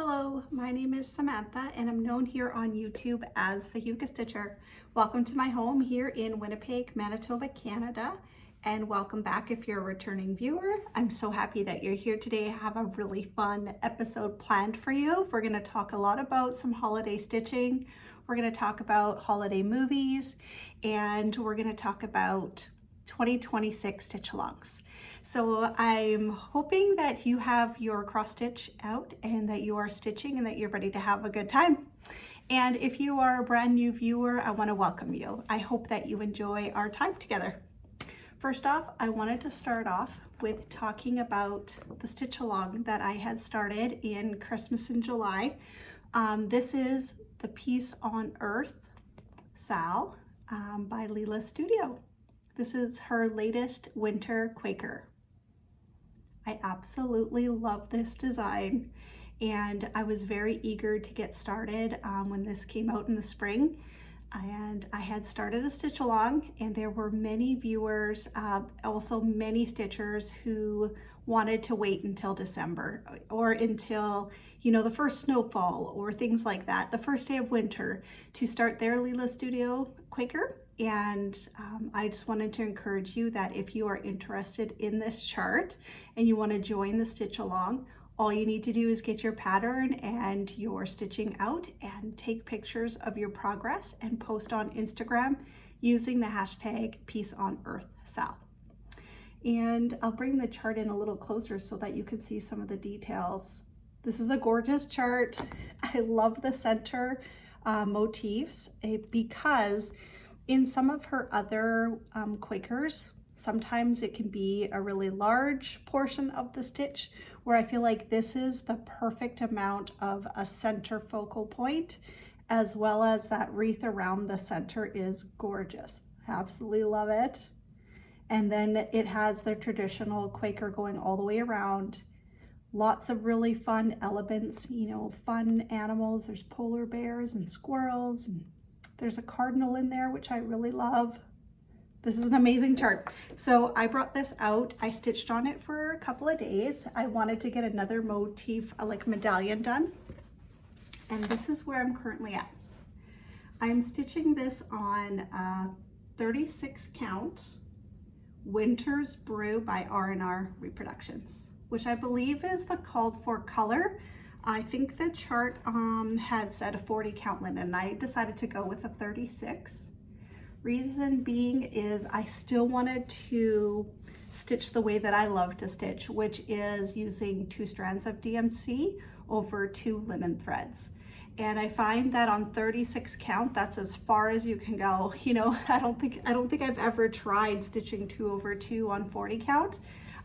Hello, my name is Samantha and I'm known here on YouTube as the Hygge Stitcher. Welcome to my home here in Winnipeg, Manitoba, Canada, and welcome back if you're a returning viewer. I'm so happy that you're here today. I have a really fun episode planned for you. We're going to talk a lot about some holiday stitching. We're going to talk about holiday movies, and we're going to talk about 2026 stitch-alongs. So I'm hoping that you have your cross stitch out and that you are stitching and that you're ready to have a good time. And if you are a brand new viewer, I want to welcome you. I hope that you enjoy our time together. First off, I wanted to start off with talking about the stitch along that I had started in Christmas in July. This is the Peace on Earth Sal by Lila Studio. This is her latest winter Quaker. I absolutely love this design, and I was very eager to get started when this came out in the spring. And I had started a stitch along, and there were many viewers, also many stitchers who wanted to wait until December or until, the first snowfall or things like that, the first day of winter, to start their Lila Studio Quaker. And I just wanted to encourage you that if you are interested in this chart and you want to join the stitch along, all you need to do is get your pattern and your stitching out and take pictures of your progress and post on Instagram using the hashtag #PeaceOnEarthSal. And I'll bring the chart in a little closer so that you can see some of the details. This is a gorgeous chart. I love the center motifs because in some of her other Quakers, sometimes it can be a really large portion of the stitch, where I feel like this is the perfect amount of a center focal point, as well as that wreath around the center is gorgeous. I absolutely love it. And then it has the traditional Quaker going all the way around. Lots of really fun elements, fun animals. There's polar bears and squirrels, and there's a cardinal in there, which I really love. This is an amazing chart. So I brought this out. I stitched on it for a couple of days. I wanted to get another motif, like medallion done. And this is where I'm currently at. I'm stitching this on 36 count Winter's Brew by R&R Reproductions, which I believe is the called for color. I think the chart had said a 40 count linen, and I decided to go with a 36. Reason being is I still wanted to stitch the way that I love to stitch, which is using 2 strands of DMC over 2 linen threads. And I find that on 36 count, that's as far as you can go. I don't think I've ever tried stitching 2 over 2 on 40 count.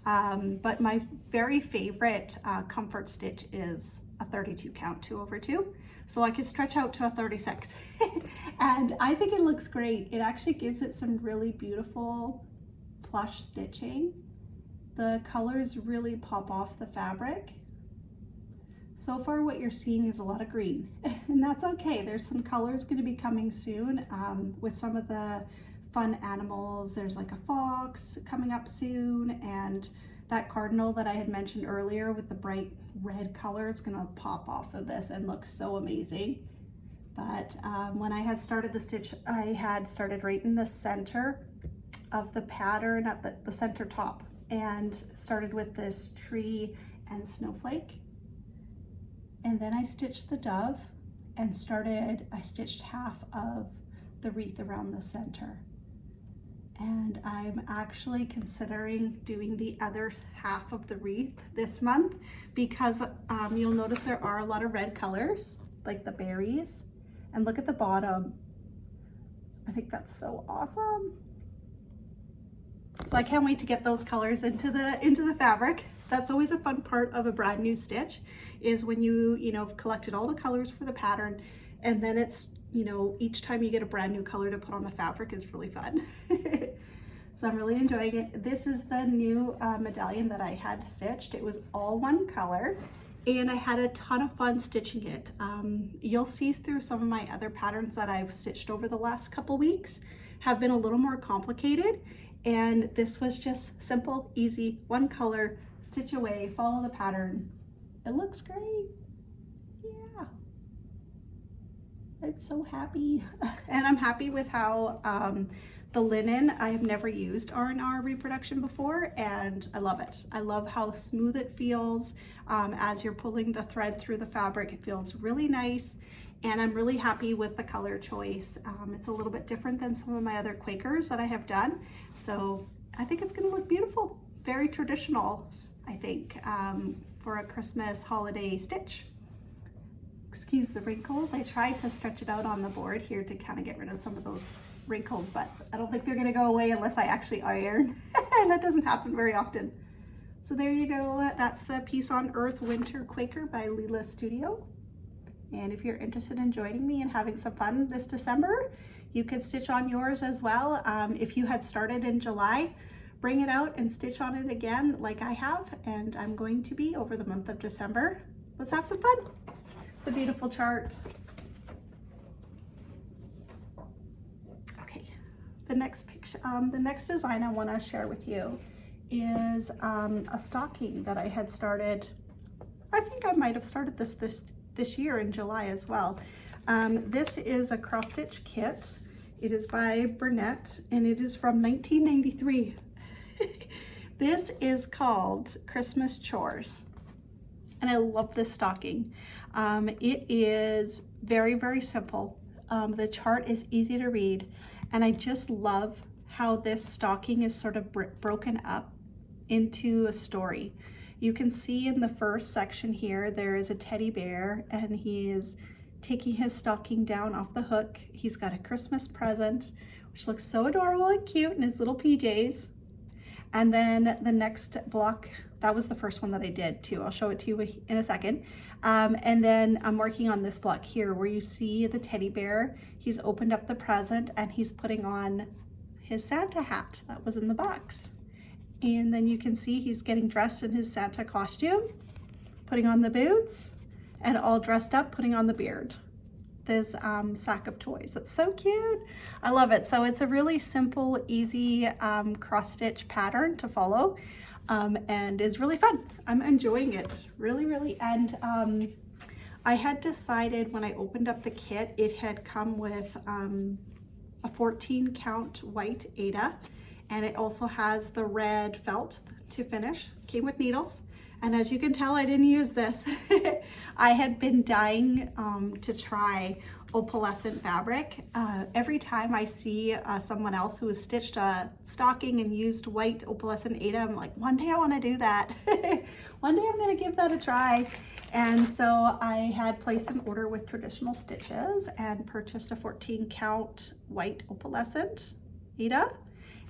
But my very favorite comfort stitch is a 32 count 2 over 2. So I could stretch out to a 36. And I think it looks great. It actually gives it some really beautiful plush stitching. The colors really pop off the fabric. So far what you're seeing is a lot of green, and that's okay. There's some colors going to be coming soon with some of the fun animals. There's like a fox coming up soon, and that cardinal that I had mentioned earlier with the bright red color is going to pop off of this and look so amazing. But when I had started the stitch, I had started right in the center of the pattern at the center top, and started with this tree and snowflake. And then I stitched the dove and I stitched half of the wreath around the center. And I'm actually considering doing the other half of the wreath this month because you'll notice there are a lot of red colors, like the berries. And look at the bottom. I think that's so awesome. So I can't wait to get those colors into the fabric. That's always a fun part of a brand new stitch, is when you've collected all the colors for the pattern, and then it's, each time you get a brand new color to put on the fabric is really fun. So I'm really enjoying it. This is the new medallion that I had stitched. It was all one color, and I had a ton of fun stitching it. You'll see through some of my other patterns that I've stitched over the last couple weeks have been a little more complicated, and this was just simple, easy, one color, stitch away, follow the pattern. It looks great. Yeah. I'm so happy. And I'm happy with how the linen, I have never used R&R reproduction before, and I love it. I love how smooth it feels as you're pulling the thread through the fabric. It feels really nice, and I'm really happy with the color choice. It's a little bit different than some of my other Quakers that I have done, so I think it's gonna look beautiful. Very traditional, I think, for a Christmas holiday stitch. Excuse the wrinkles. I tried to stretch it out on the board here to kind of get rid of some of those wrinkles, but I don't think they're going to go away unless I actually iron, and that doesn't happen very often. So there you go. That's the Peace on Earth Winter Quaker by Lila Studio. And if you're interested in joining me and having some fun this December, you could stitch on yours as well. If you had started in July, bring it out and stitch on it again like I have, and I'm going to be over the month of December. Let's have some fun. It's a beautiful chart. Okay, the next picture, the next design I want to share with you is a stocking that I had started. I think I might have started this year in July as well. This is a cross stitch kit. It is by Burnett, and it is from 1993. This is called Christmas Chores, and I love this stocking. It is very, very simple. The chart is easy to read, and I just love how this stocking is sort of broken up into a story. You can see in the first section here, there is a teddy bear, and he is taking his stocking down off the hook. He's got a Christmas present, which looks so adorable and cute in his little PJs. And then the next block, that was the first one that I did too. I'll show it to you in a second. And then I'm working on this block here where you see the teddy bear. He's opened up the present and he's putting on his Santa hat that was in the box. And then you can see he's getting dressed in his Santa costume, putting on the boots, and all dressed up, putting on the beard. This sack of toys. It's so cute. I love it. So it's a really simple, easy cross stitch pattern to follow, and is really fun. I'm enjoying it really, really. And I had decided when I opened up the kit, it had come with a 14 count white Aida, and it also has the red felt to finish. Came with needles. And as you can tell, I didn't use this. I had been dying to try opalescent fabric. Every time I see someone else who has stitched a stocking and used white opalescent Aida, I'm like, one day I want to do that. One day I'm going to give that a try. And so I had placed an order with Traditional Stitches and purchased a 14 count white opalescent Aida,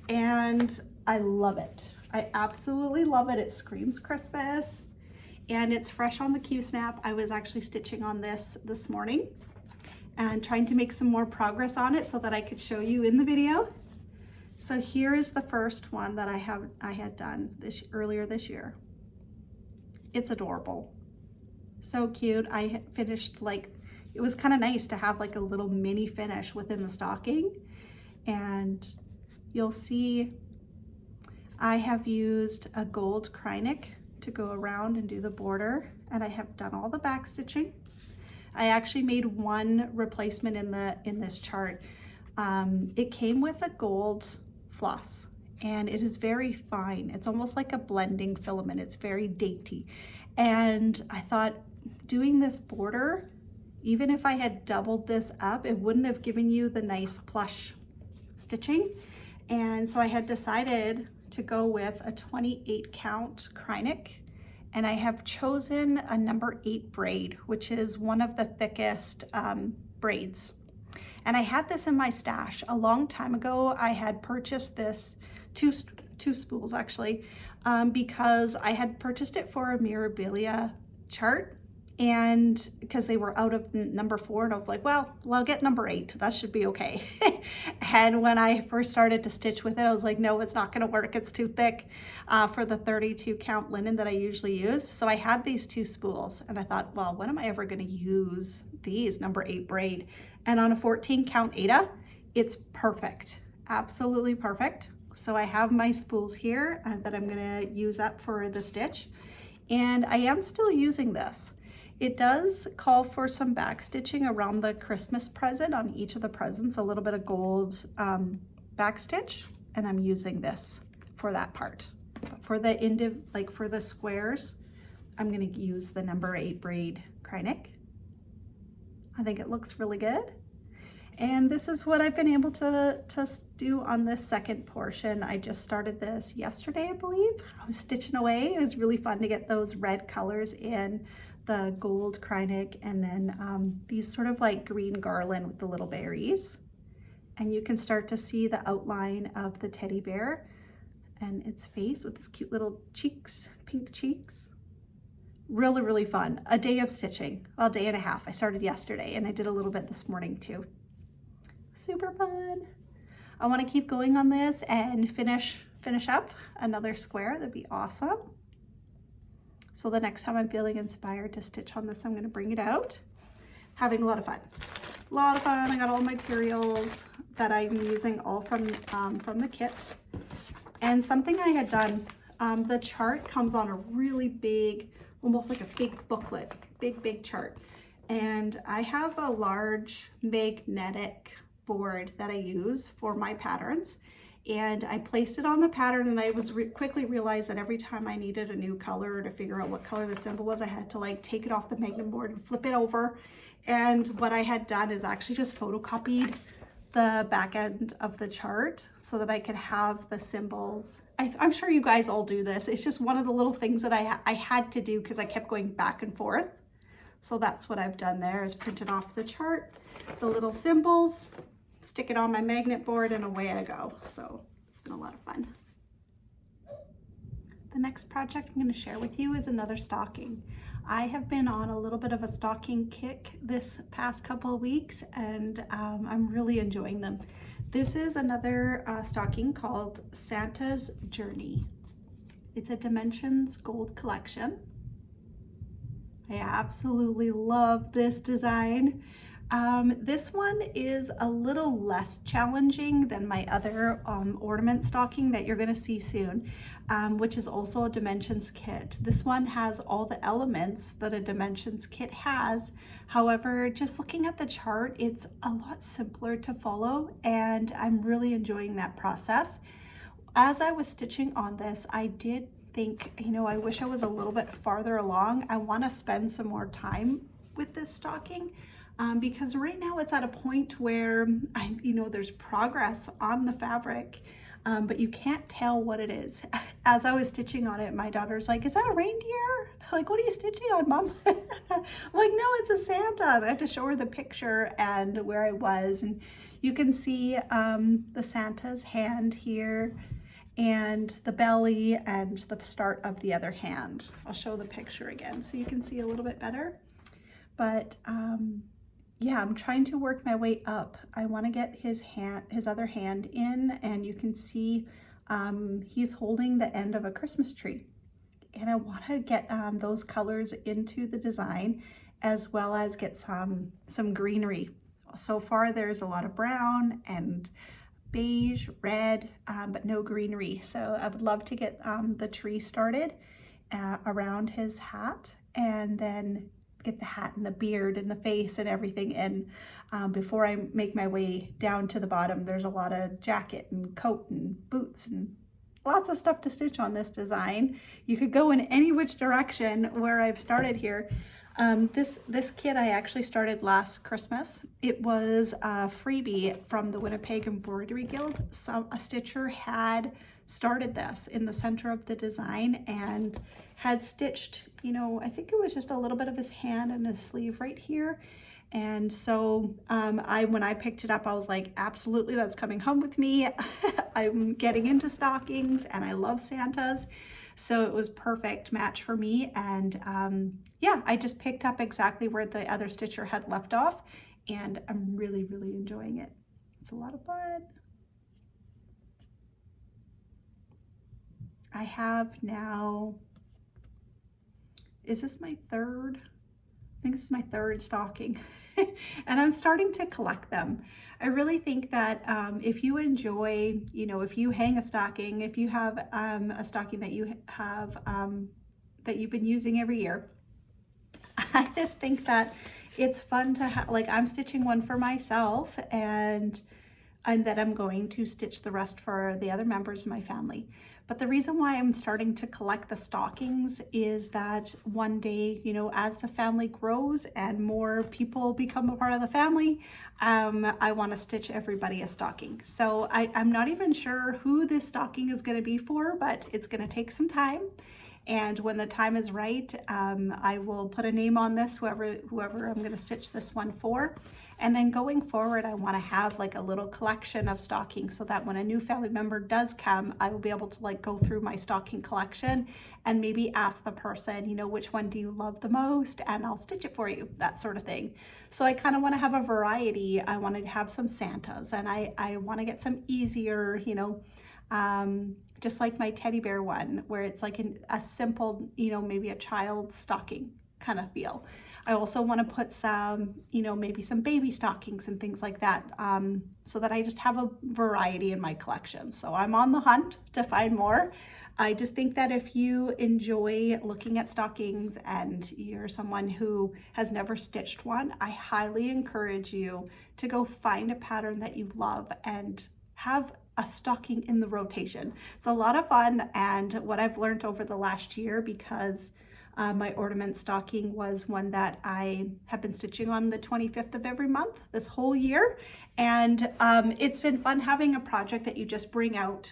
and I love it. I absolutely love it. It screams Christmas, and it's fresh on the Q-snap. I was actually stitching on this morning and trying to make some more progress on it so that I could show you in the video. So here is the first one that I had done earlier this year. It's adorable. So cute. I had finished, like, it was kind of nice to have like a little mini finish within the stocking, and you'll see I have used a gold Krynic to go around and do the border, and I have done all the back stitching. I actually made one replacement in this chart. It came with a gold floss, and it is very fine. It's almost like a blending filament. It's very dainty. And I thought, doing this border, even if I had doubled this up, it wouldn't have given you the nice plush stitching. And so I had decided to go with a 28 count Krynic, and I have chosen a number 8 braid, which is one of the thickest braids. And I had this in my stash a long time ago. I had purchased this, two spools actually, because I had purchased it for a Mirabilia chart, and because they were out of number 4, and I was like, well, I'll get number 8. That should be okay. And when I first started to stitch with it, I was like, no, it's not going to work. It's too thick for the 32 count linen that I usually use. So I had these 2 spools, and I thought, well, when am I ever going to use these number 8 braid? And on a 14 count Aida, it's perfect. Absolutely perfect. So I have my spools here that I'm going to use up for the stitch, and I am still using this. It does call for some back stitching around the Christmas present on each of the presents, a little bit of gold back stitch, and I'm using this for that part. But for the for the squares, I'm going to use the number 8 braid Krynic. I think it looks really good. And this is what I've been able to do on this second portion. I just started this yesterday, I believe. I was stitching away. It was really fun to get those red colors in, the gold Krynic, and then these sort of like green garland with the little berries. And you can start to see the outline of the teddy bear and its face with its cute little cheeks, pink cheeks. Really, really fun. A day of stitching, well, a day and a half. I started yesterday and I did a little bit this morning too. Super fun. I want to keep going on this and finish up another square. That'd be awesome. So the next time I'm feeling inspired to stitch on this, I'm going to bring it out. Having a lot of fun. A lot of fun. I got all the materials that I'm using all from the kit. And something I had done, the chart comes on a really big, almost like a big booklet, big chart. And I have a large magnetic board that I use for my patterns, and I placed it on the pattern, and I was quickly realized that every time I needed a new color to figure out what color the symbol was, I had to like take it off the magnet board and flip it over. And what I had done is actually just photocopied the back end of the chart so that I could have the symbols. I'm sure you guys all do this. It's just one of the little things that I had to do because I kept going back and forth. So that's what I've done there, is printed off the chart, the little symbols, stick it on my magnet board, and away I go. So it's been a lot of fun. The next project I'm going to share with you is another stocking. I have been on a little bit of a stocking kick this past couple of weeks, and I'm really enjoying them. This is another stocking called Santa's Journey. It's a Dimensions Gold collection. I absolutely love this design. This one is a little less challenging than my other ornament stocking that you're going to see soon, which is also a Dimensions kit. This one has all the elements that a Dimensions kit has. However, just looking at the chart, it's a lot simpler to follow, and I'm really enjoying that process. As I was stitching on this, I did think, you know, I wish I was a little bit farther along. I want to spend some more time with this stocking. Because right now it's at a point where there's progress on the fabric, but you can't tell what it is. As I was stitching on it, my daughter's like, "Is that a reindeer? Like, what are you stitching on, Mom?" I'm like, "No, it's a Santa." And I had to show her the picture and where I was, and you can see the Santa's hand here, and the belly, and the start of the other hand. I'll show the picture again so you can see a little bit better. But yeah, I'm trying to work my way up. I want to get his other hand in, and you can see he's holding the end of a Christmas tree. And I want to get those colors into the design, as well as get some greenery. So far there's a lot of brown and beige, red, but no greenery. So I would love to get the tree started around his hat, and then get the hat and the beard and the face and everything in before I make my way down to the bottom. There's a lot of jacket and coat and boots and lots of stuff to stitch on this design. You could go in any which direction where I've started here. This kit I actually started last Christmas. It was a freebie from the Winnipeg Embroidery Guild. A stitcher had started this in the center of the design and had stitched, I think it was just a little bit of his hand and his sleeve right here. And so when I picked it up, I was like, absolutely, that's coming home with me. I'm getting into stockings and I love Santas. So it was perfect match for me. And yeah, I just picked up exactly where the other stitcher had left off, and I'm really, really enjoying it. It's a lot of fun. I have now, is this my third? I think this is my third stocking. And I'm starting to collect them. I really think that if you enjoy, if you hang a stocking, if you have a stocking that you have, that you've been using every year, I just think that it's fun to have, like I'm stitching one for myself and that I'm going to stitch the rest for the other members of my family. But the reason why I'm starting to collect the stockings is that one day, you know, as the family grows and more people become a part of the family, I want to stitch everybody a stocking. So I'm not even sure who this stocking is going to be for, but it's going to take some time. And when the time is right, I will put a name on this, whoever I'm going to stitch this one for. And then going forward, I want to have like a little collection of stockings so that when a new family member does come, I will be able to like go through my stocking collection and maybe ask the person, you know, which one do you love the most? And I'll stitch it for you, that sort of thing. So I kind of want to have a variety. I wanted to have some Santas, and I want to get some easier, you know, just like my teddy bear one, where it's like a simple, you know, maybe a child's stocking kind of feel. I also want to put some, you know, maybe some baby stockings and things like that, so that I just have a variety in my collection. So I'm on the hunt to find more. I just think that if you enjoy looking at stockings and you're someone who has never stitched one, I highly encourage you to go find a pattern that you love and have a stocking in the rotation. It's a lot of fun, and what I've learned over the last year, because my ornament stocking was one that I have been stitching on the 25th of every month this whole year, and it's been fun having a project that you just bring out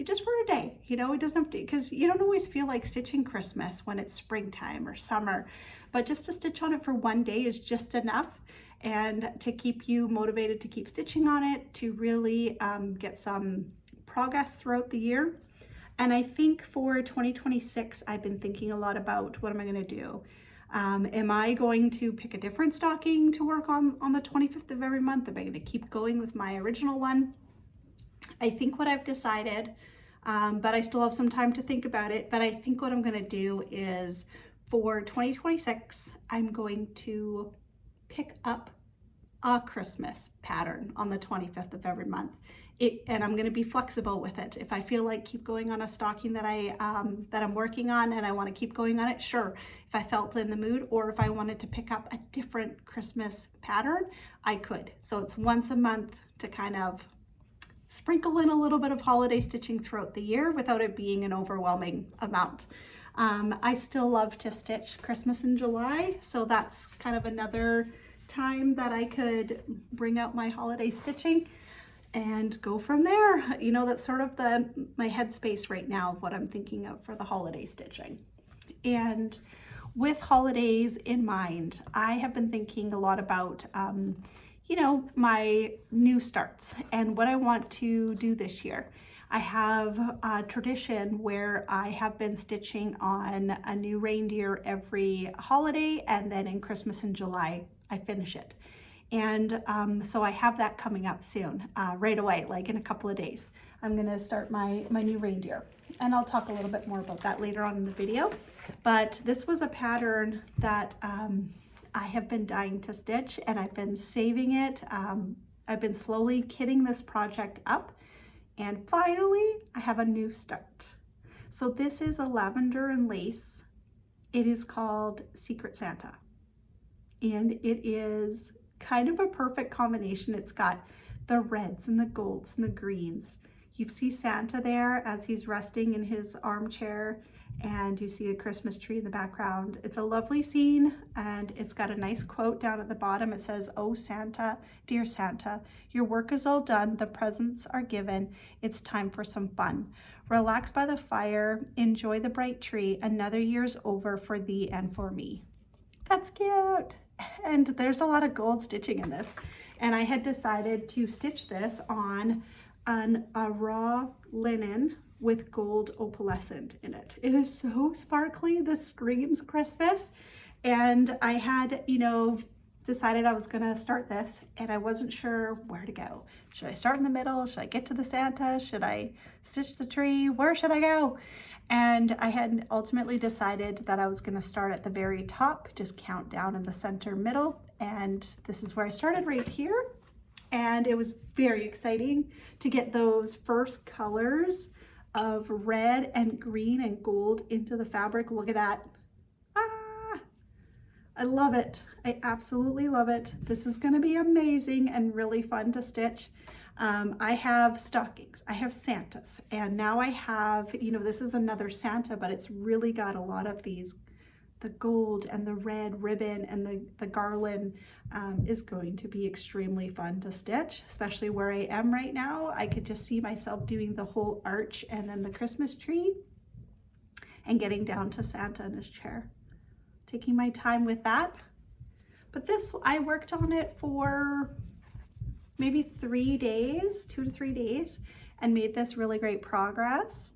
just for a day. You know, it doesn't have to, because you don't always feel like stitching Christmas when it's springtime or summer, but just to stitch on it for one day is just enough. And to keep you motivated to keep stitching on it, to really get some progress throughout the year. And I think for 2026, I've been thinking a lot about what am I going to do? Am I going to pick a different stocking to work on the 25th of every month? Am I going to keep going with my original one? I think what I've decided, but I still have some time to think about it, but I think what I'm going to do is for 2026, I'm going to pick up a Christmas pattern on the 25th of every month. And I'm going to be flexible with it. If I feel like keep going on a stocking that I'm working on and I want to keep going on it, sure. If I felt in the mood, or if I wanted to pick up a different Christmas pattern, I could. So it's once a month to kind of sprinkle in a little bit of holiday stitching throughout the year without it being an overwhelming amount. I still love to stitch Christmas in July, so that's kind of another time that I could bring out my holiday stitching and go from there. You know, that's sort of my headspace right now of what I'm thinking of for the holiday stitching. And with holidays in mind, I have been thinking a lot about you know, my new starts and what I want to do this year. I have a tradition where I have been stitching on a new reindeer every holiday, and then in Christmas and July I finish it. And so I have that coming up soon, right away, like in a couple of days. I'm gonna start my new reindeer, and I'll talk a little bit more about that later on in the video. But this was a pattern that I have been dying to stitch, and I've been saving it. I've been slowly kitting this project up, and finally I have a new start. So this is a lavender and lace. It is called Secret Santa, and it is kind of a perfect combination. It's got the reds and the golds and the greens. You see Santa there as he's resting in his armchair, and you see a Christmas tree in the background. It's a lovely scene, and it's got a nice quote down at the bottom. It says, "Oh Santa, dear Santa, your work is all done, the presents are given, it's time for some fun. Relax by the fire, enjoy the bright tree, another year's over for thee and for me." That's cute. And there's a lot of gold stitching in this. And I had decided to stitch this on a raw linen with gold opalescent in it. It is so sparkly. This screams Christmas. And I had, you know, decided I was gonna start this, and I wasn't sure where to go. Should I start in the middle? Should I get to the Santa? Should I stitch the tree? Where should I go? And I had ultimately decided that I was gonna start at the very top, just count down in the center middle. And this is where I started, right here. And it was very exciting to get those first colors of red and green and gold into the fabric. Look at that. I love it. I absolutely love it. This is going to be amazing and really fun to stitch. I have stockings, I have Santas, and now I have, you know, this is another Santa, but it's really got a lot of these, the gold and the red ribbon and the garland is going to be extremely fun to stitch, especially where I am right now. I could just see myself doing the whole arch and then the Christmas tree and getting down to Santa in his chair. Taking my time with that. But this, I worked on it for maybe 3 days, 2 to 3 days, and made this really great progress.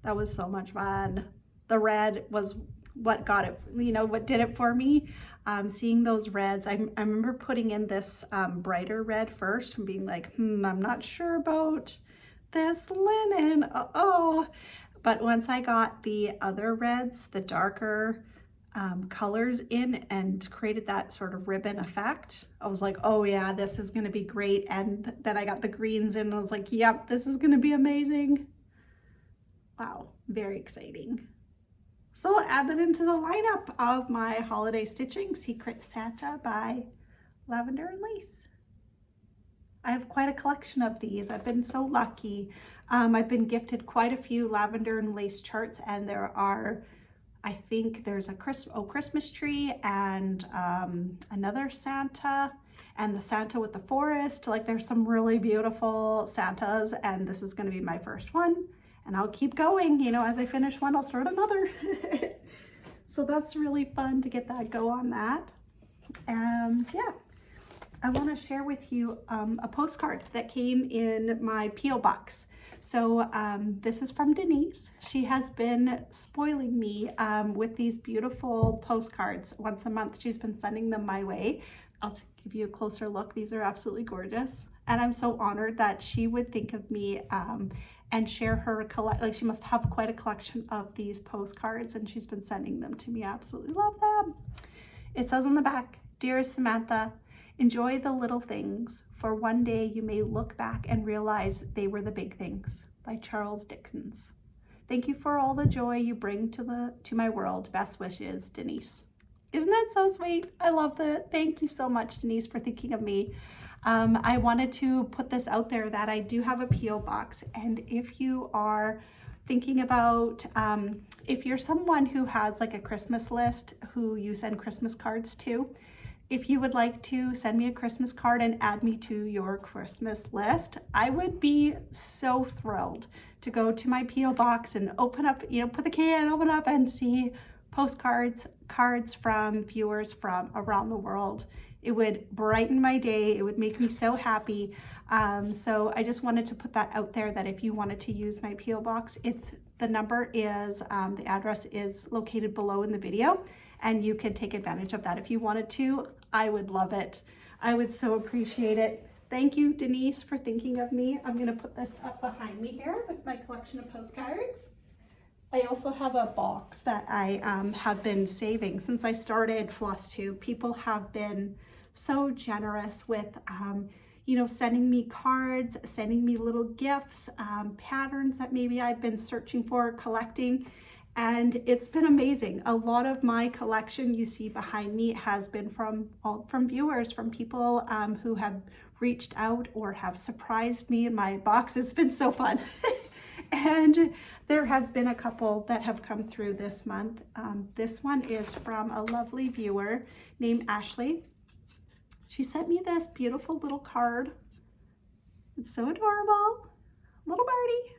That was so much fun. The red was what got it, you know, what did it for me. Seeing those reds, I remember putting in this brighter red first and being like, I'm not sure about this linen, But once I got the other reds, the darker colors in and created that sort of ribbon effect, I was like, oh yeah, this is going to be great. And then I got the greens in and I was like, yep, this is going to be amazing. Wow, very exciting. So I'll add that into the lineup of my holiday stitching, Secret Santa by Lavender and Lace. I have quite a collection of these. I've been so lucky. I've been gifted quite a few lavender and lace charts, and there are, I think there's a Christmas tree and another Santa and the Santa with the forest. Like, there's some really beautiful Santas, and this is going to be my first one, and I'll keep going. You know, as I finish one, I'll start another. So that's really fun to get that go on that. Yeah, I want to share with you a postcard that came in my P.O. box. So this is from Denise. She has been spoiling me with these beautiful postcards. Once a month, she's been sending them my way. I'll give you a closer look. These are absolutely gorgeous. And I'm so honored that she would think of me and share her like, she must have quite a collection of these postcards, and she's been sending them to me. I absolutely love them. It says on the back, "Dearest Samantha, enjoy the little things, for one day you may look back and realize they were the big things." By Charles Dickens. Thank you for all the joy you bring to my world. Best wishes, Denise. Isn't that so sweet? I love that. Thank you so much, Denise, for thinking of me. I wanted to put this out there that I do have a P.O. box, and if you are thinking about, if you're someone who has like a Christmas list who you send Christmas cards to, if you would like to send me a Christmas card and add me to your Christmas list, I would be so thrilled to go to my P.O. box and open up, you know, put the can, open up and see cards from viewers from around the world. It would brighten my day. It would make me so happy. So I just wanted to put that out there, that if you wanted to use my P.O. box, the number is, the address is located below in the video, and you could take advantage of that if you wanted to. I would love it. I would so appreciate it. Thank you, Denise, for thinking of me. I'm gonna put this up behind me here with my collection of postcards. I also have a box that I have been saving since I started Flosstube. People have been so generous with, you know, sending me cards, sending me little gifts, patterns that maybe I've been searching for, collecting. And it's been amazing. A lot of my collection you see behind me has been from viewers, from people who have reached out or have surprised me in my box. It's been so fun. And there has been a couple that have come through this month. This one is from a lovely viewer named Ashley. She sent me this beautiful little card. It's so adorable. Little birdie.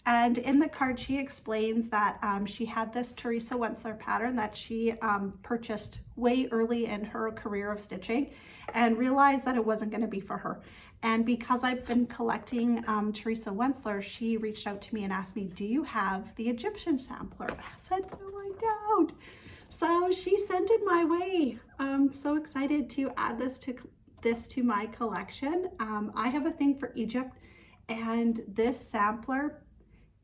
And in the card, she explains that she had this Teresa Wentzler pattern that she purchased way early in her career of stitching and realized that it wasn't going to be for her. And because I've been collecting Teresa Wentzler, she reached out to me and asked me, do you have the Egyptian sampler? I said, no, I don't. So she sent it my way. I'm so excited to add this to my collection. I have a thing for Egypt, and this sampler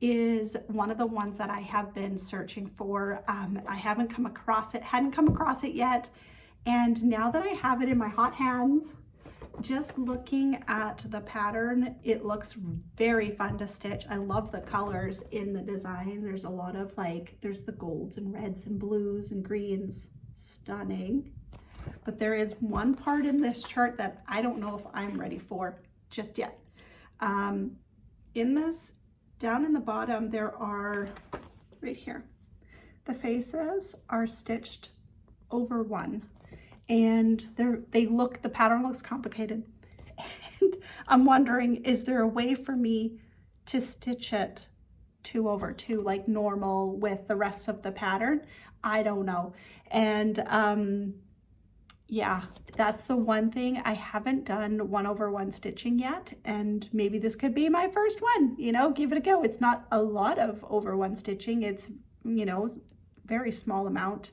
is one of the ones that I have been searching for. I hadn't come across it yet. And now that I have it in my hot hands, just looking at the pattern, it looks very fun to stitch. I love the colors in the design. There's a lot of there's the golds and reds and blues and greens. stunning. But there is one part in this chart that I don't know if I'm ready for just yet. In this, down in the bottom, there are, right here, the faces are stitched over one, and the pattern looks complicated. And I'm wondering, is there a way for me to stitch it 2 over 2 like normal with the rest of the pattern? I don't know. And yeah, that's the one thing. I haven't done 1 over 1 stitching yet, and maybe this could be my first one, you know, give it a go. It's not a lot of over 1 stitching. It's, you know, very small amount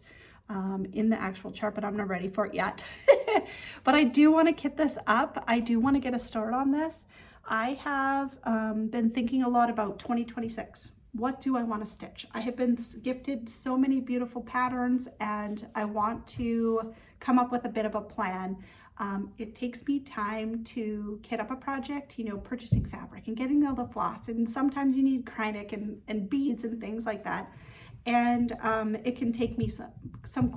in the actual chart, but I'm not ready for it yet. But I do want to kit this up. I do want to get a start on this. I have been thinking a lot about 2026. What do I want to stitch? I have been gifted so many beautiful patterns, and I want to come up with a bit of a plan. It takes me time to kit up a project, you know, purchasing fabric and getting all the floss, and sometimes you need Kreinik and beads and things like that. And it can take me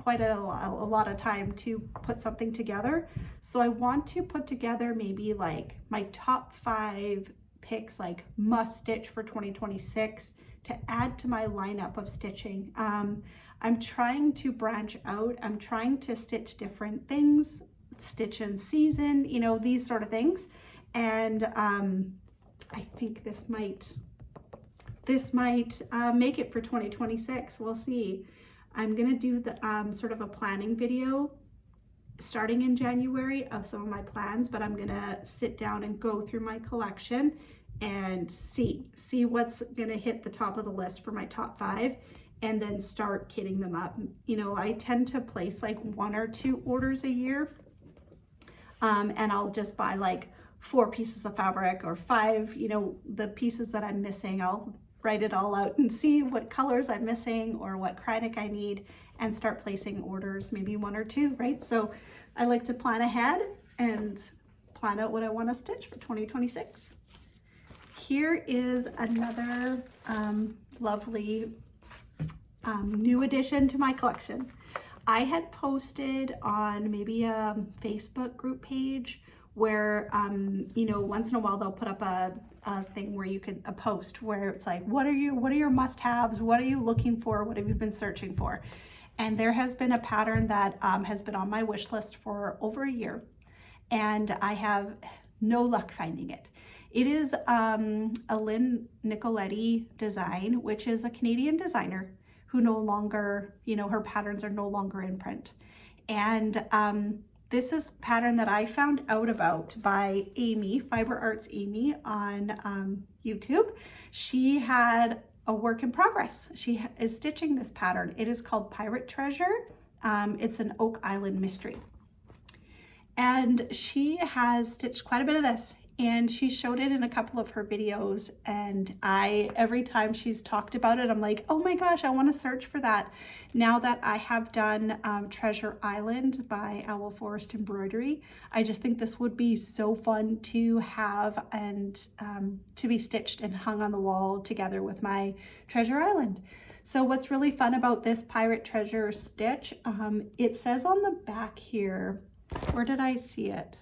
quite a lot of time to put something together. So I want to put together maybe like my top 5 picks, like must stitch for 2026, to add to my lineup of stitching. I'm trying to branch out. I'm trying to stitch different things, stitch in season, you know, these sort of things. And I think this might make it for 2026. We'll see. I'm gonna do the sort of a planning video starting in January of some of my plans, but I'm gonna sit down and go through my collection and see what's gonna hit the top of the list for my top 5, and then start kitting them up. You know, I tend to place like 1 or 2 orders a year, and I'll just buy like 4 pieces of fabric or 5, you know, the pieces that I'm missing. I'll write it all out and see what colors I'm missing or what Kreinik I need, and start placing orders, maybe 1 or 2, right? So I like to plan ahead and plan out what I want to stitch for 2026. Here is another lovely new addition to my collection. I had posted on maybe a Facebook group page where, you know, once in a while they'll put up a thing where you could, a post where it's like, what are your must-haves? What are you looking for? What have you been searching for? And there has been a pattern that has been on my wish list for over a year, and I have no luck finding it. It is a Lynn Nicoletti design, which is a Canadian designer who no longer, you know, her patterns are no longer in print. And this is a pattern that I found out about by Amy, Fiber Arts Amy, on YouTube. She had a work in progress. She is stitching this pattern. It is called Pirate Treasure. It's an Oak Island mystery. And she has stitched quite a bit of this, and she showed it in a couple of her videos, and every time she's talked about it, I'm like, oh my gosh, I want to search for that. Now that I have done Treasure Island by Owl Forest Embroidery, I just think this would be so fun to have and to be stitched and hung on the wall together with my Treasure Island. So what's really fun about this Pirate Treasure stitch, it says on the back here, where did I see it?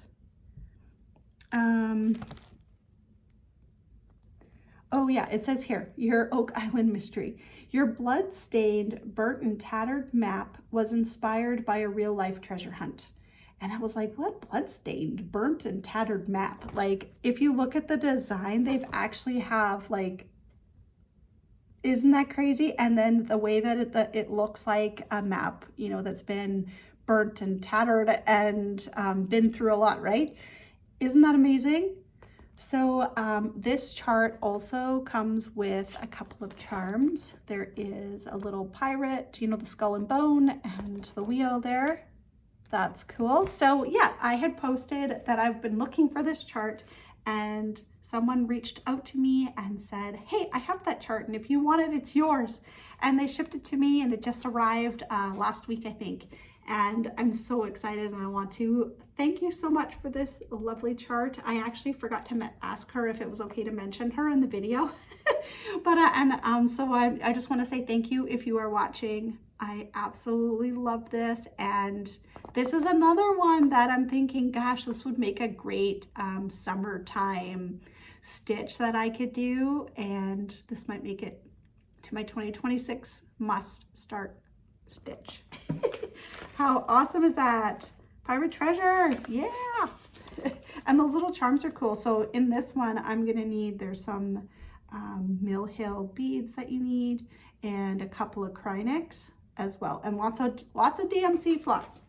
Oh yeah, it says here, your Oak Island mystery. Your blood-stained, burnt and tattered map was inspired by a real-life treasure hunt. And I was like, what blood-stained, burnt and tattered map? Like, if you look at the design, they've actually have like, isn't that crazy? And then the way that it looks like a map, you know, that's been burnt and tattered and been through a lot, right? Isn't that amazing? So this chart also comes with a couple of charms. There is a little pirate, you know, the skull and bone and the wheel there. That's cool. So yeah, I had posted that I've been looking for this chart, and someone reached out to me and said, hey, I have that chart, and if you want it, it's yours. And they shipped it to me, and it just arrived last week, I think. And I'm so excited, and I want to thank you so much for this lovely chart. I actually forgot to ask her if it was okay to mention her in the video. But so I just want to say thank you if you are watching. I absolutely love this, and this is another one that I'm thinking, gosh, this would make a great summertime stitch that I could do, and this might make it to my 2026 must start stitch. How awesome is that? Pirate treasure, yeah. And those little charms are cool. So in this one, I'm gonna need, there's some Mill Hill beads that you need, and a couple of Krynics as well, and lots of DMC floss.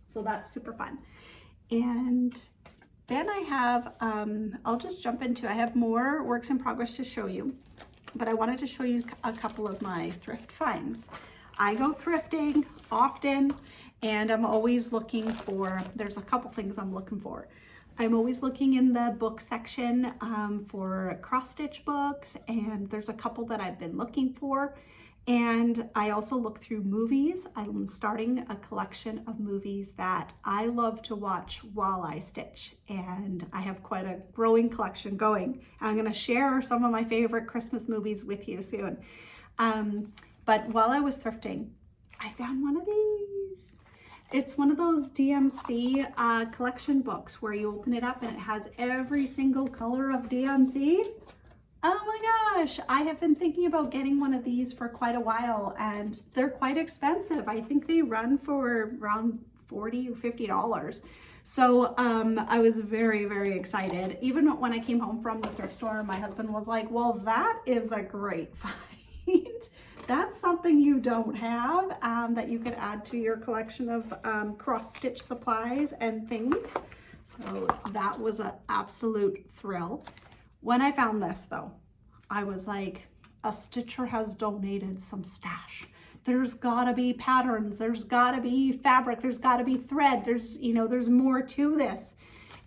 So that's super fun. And then I have, I'll just jump into, I have more works in progress to show you, but I wanted to show you a couple of my thrift finds. I go thrifting often, and I'm always looking for, there's a couple things I'm looking for. I'm always looking in the book section for cross-stitch books, and there's a couple that I've been looking for. And I also look through movies. I'm starting a collection of movies that I love to watch while I stitch, and I have quite a growing collection going. I'm gonna share some of my favorite Christmas movies with you soon. But while I was thrifting, I found one of these. It's one of those DMC collection books where you open it up and it has every single color of DMC. Oh my gosh, I have been thinking about getting one of these for quite a while, and they're quite expensive. I think they run for around $40 or $50. So I was very, very excited. Even when I came home from the thrift store, my husband was like, well, that is a great find. That's something you don't have that you could add to your collection of cross-stitch supplies and things. So that was an absolute thrill. When I found this though, I was like, a stitcher has donated some stash. There's gotta be patterns, there's gotta be fabric, there's gotta be thread, there's more to this.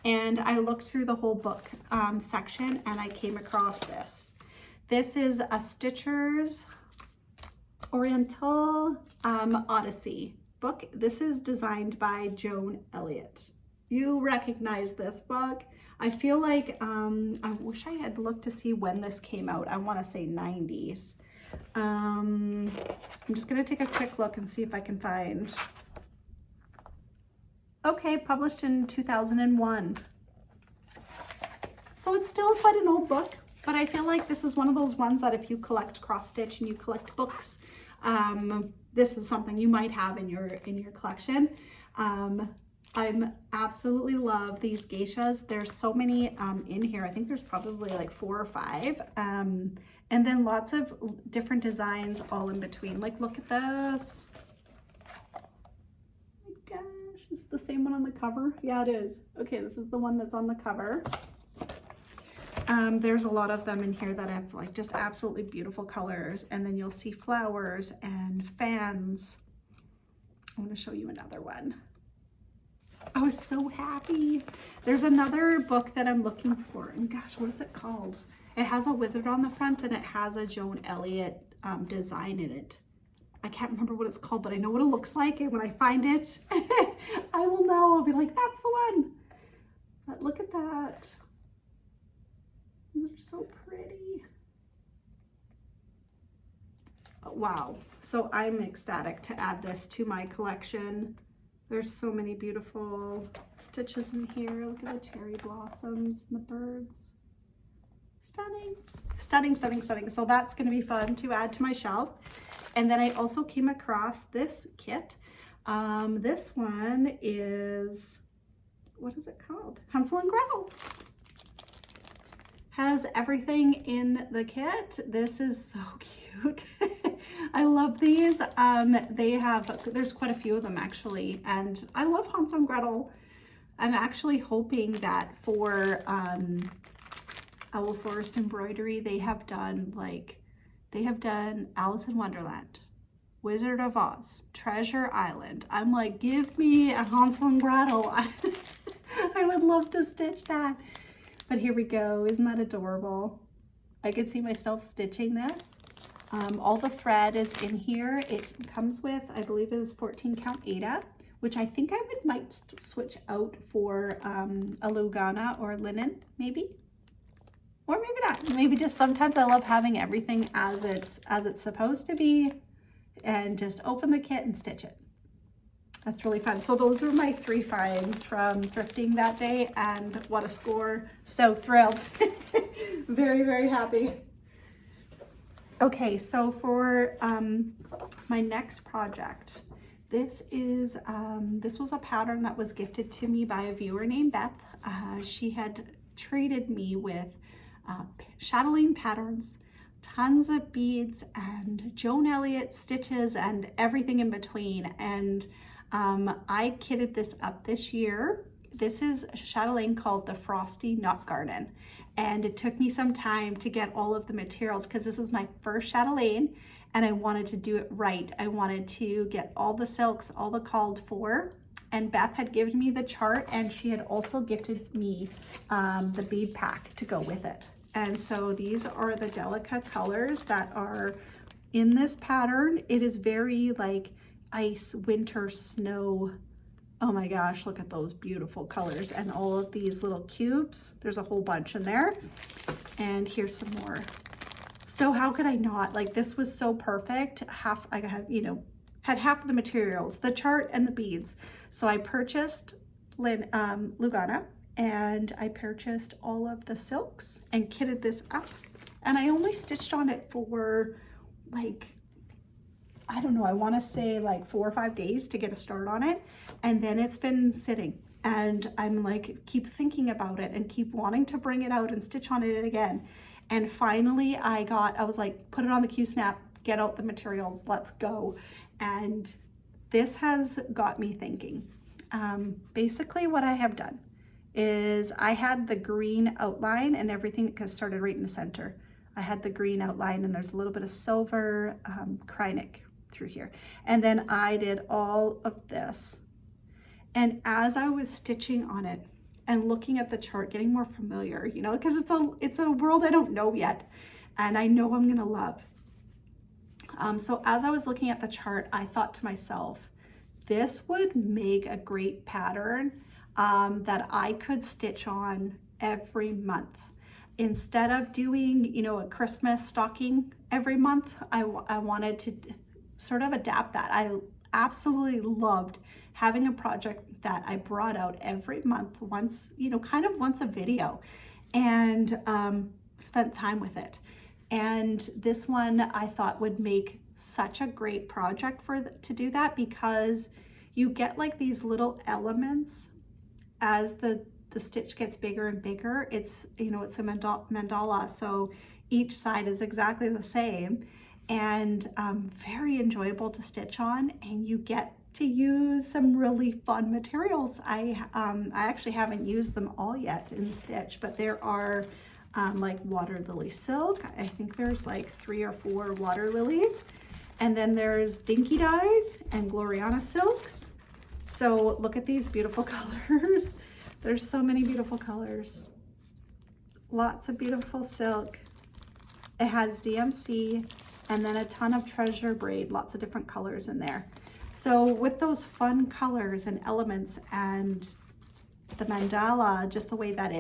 And I looked through the whole book section, and I came across this. This is a Stitcher's Oriental Odyssey book. This is designed by Joan Elliott. You recognize this book. I feel like, I wish I had looked to see when this came out. I want to say 90s. I'm just going to take a quick look and see if I can find. Okay, published in 2001. So it's still quite an old book, but I feel like this is one of those ones that if you collect cross-stitch and you collect books, this is something you might have in your collection. I'm absolutely love these geishas. There's so many in here. I think there's probably like 4 or 5. And then lots of different designs all in between. Like, look at this. Oh my gosh, is it the same one on the cover? Yeah, it is. Okay, this is the one that's on the cover. There's a lot of them in here that have like just absolutely beautiful colors. And then you'll see flowers and fans. I want to show you another one. I was so happy. There's another book that I'm looking for, and gosh, what is it called? It has a wizard on the front, and it has a Joan Elliott design in it. I can't remember what it's called, but I know what it looks like, and when I find it, I will know. I'll be like, that's the one. But look at that. They're so pretty. Oh, wow. So I'm ecstatic to add this to my collection. There's so many beautiful stitches in here. Look at the cherry blossoms and the birds. Stunning. Stunning, stunning, stunning. So that's going to be fun to add to my shelf. And then I also came across this kit. This one is, what is it called? Hansel and Gretel. Has everything in the kit. This is so cute. I love these. There's quite a few of them actually, and I love Hansel and Gretel. I'm actually hoping that for Owl Forest Embroidery, they have done Alice in Wonderland, Wizard of Oz, Treasure Island. I'm like, give me a Hansel and Gretel. I would love to stitch that. But here we go. Isn't that adorable? I could see myself stitching this. All the thread is in here. It comes with, I believe it is 14 count Aida, which I think I might switch out for a Lugana or linen, maybe. Or maybe not. Maybe just sometimes I love having everything as it's supposed to be. and just open the kit and stitch it. That's really fun. So those were my 3 finds from thrifting that day, and what a score. So thrilled. Very, very happy. Okay, so for my next project, this was a pattern that was gifted to me by a viewer named Beth. She had traded me with chatelaine patterns, tons of beads, and Joan Elliott stitches and everything in between. And I kitted this up this year. This is a chatelaine called the Frosty Knot Garden. And it took me some time to get all of the materials because this is my first chatelaine and I wanted to do it right. I wanted to get all the silks, all the called for. And Beth had given me the chart, and she had also gifted me the bead pack to go with it. And so these are the Delica colors that are in this pattern. It is very like ice, winter, snow. Oh my gosh, look at those beautiful colors and all of these little cubes. There's a whole bunch in there. And here's some more. So how could I not? Like, this was so perfect. I had half of the materials, the chart and the beads. So I purchased Lugana, and I purchased all of the silks and kitted this up. And I only stitched on it for like, I don't know, I want to say like 4 or 5 days to get a start on it. And then it's been sitting, and I'm like, keep thinking about it and keep wanting to bring it out and stitch on it again. And finally I was like, put it on the Q-snap, get out the materials, let's go. And this has got me thinking. Basically what I have done is I had the green outline and everything started right in the center. I had the green outline, and there's a little bit of silver Krynic through here. And then I did all of this. And as I was stitching on it and looking at the chart, getting more familiar, you know, because it's a world I don't know yet, and I know I'm gonna love. So as I was looking at the chart, I thought to myself, this would make a great pattern that I could stitch on every month. Instead of doing, you know, a Christmas stocking every month, I wanted to sort of adapt that. I absolutely loved having a project that I brought out every month, once, you know, kind of once a video, and spent time with it. And this one I thought would make such a great project to do that, because you get like these little elements as the stitch gets bigger and bigger. It's, you know, it's a mandala, so each side is exactly the same, and very enjoyable to stitch on, and you get to use some really fun materials. I actually haven't used them all yet in the stitch, but there are like water lily silk. I think there's like 3 or 4 water lilies, and then there's dinky dyes and Gloriana silks. So look at these beautiful colors. There's so many beautiful colors. Lots of beautiful silk. It has DMC, and then a ton of treasure braid, lots of different colors in there. So with those fun colors and elements and the mandala, just the way that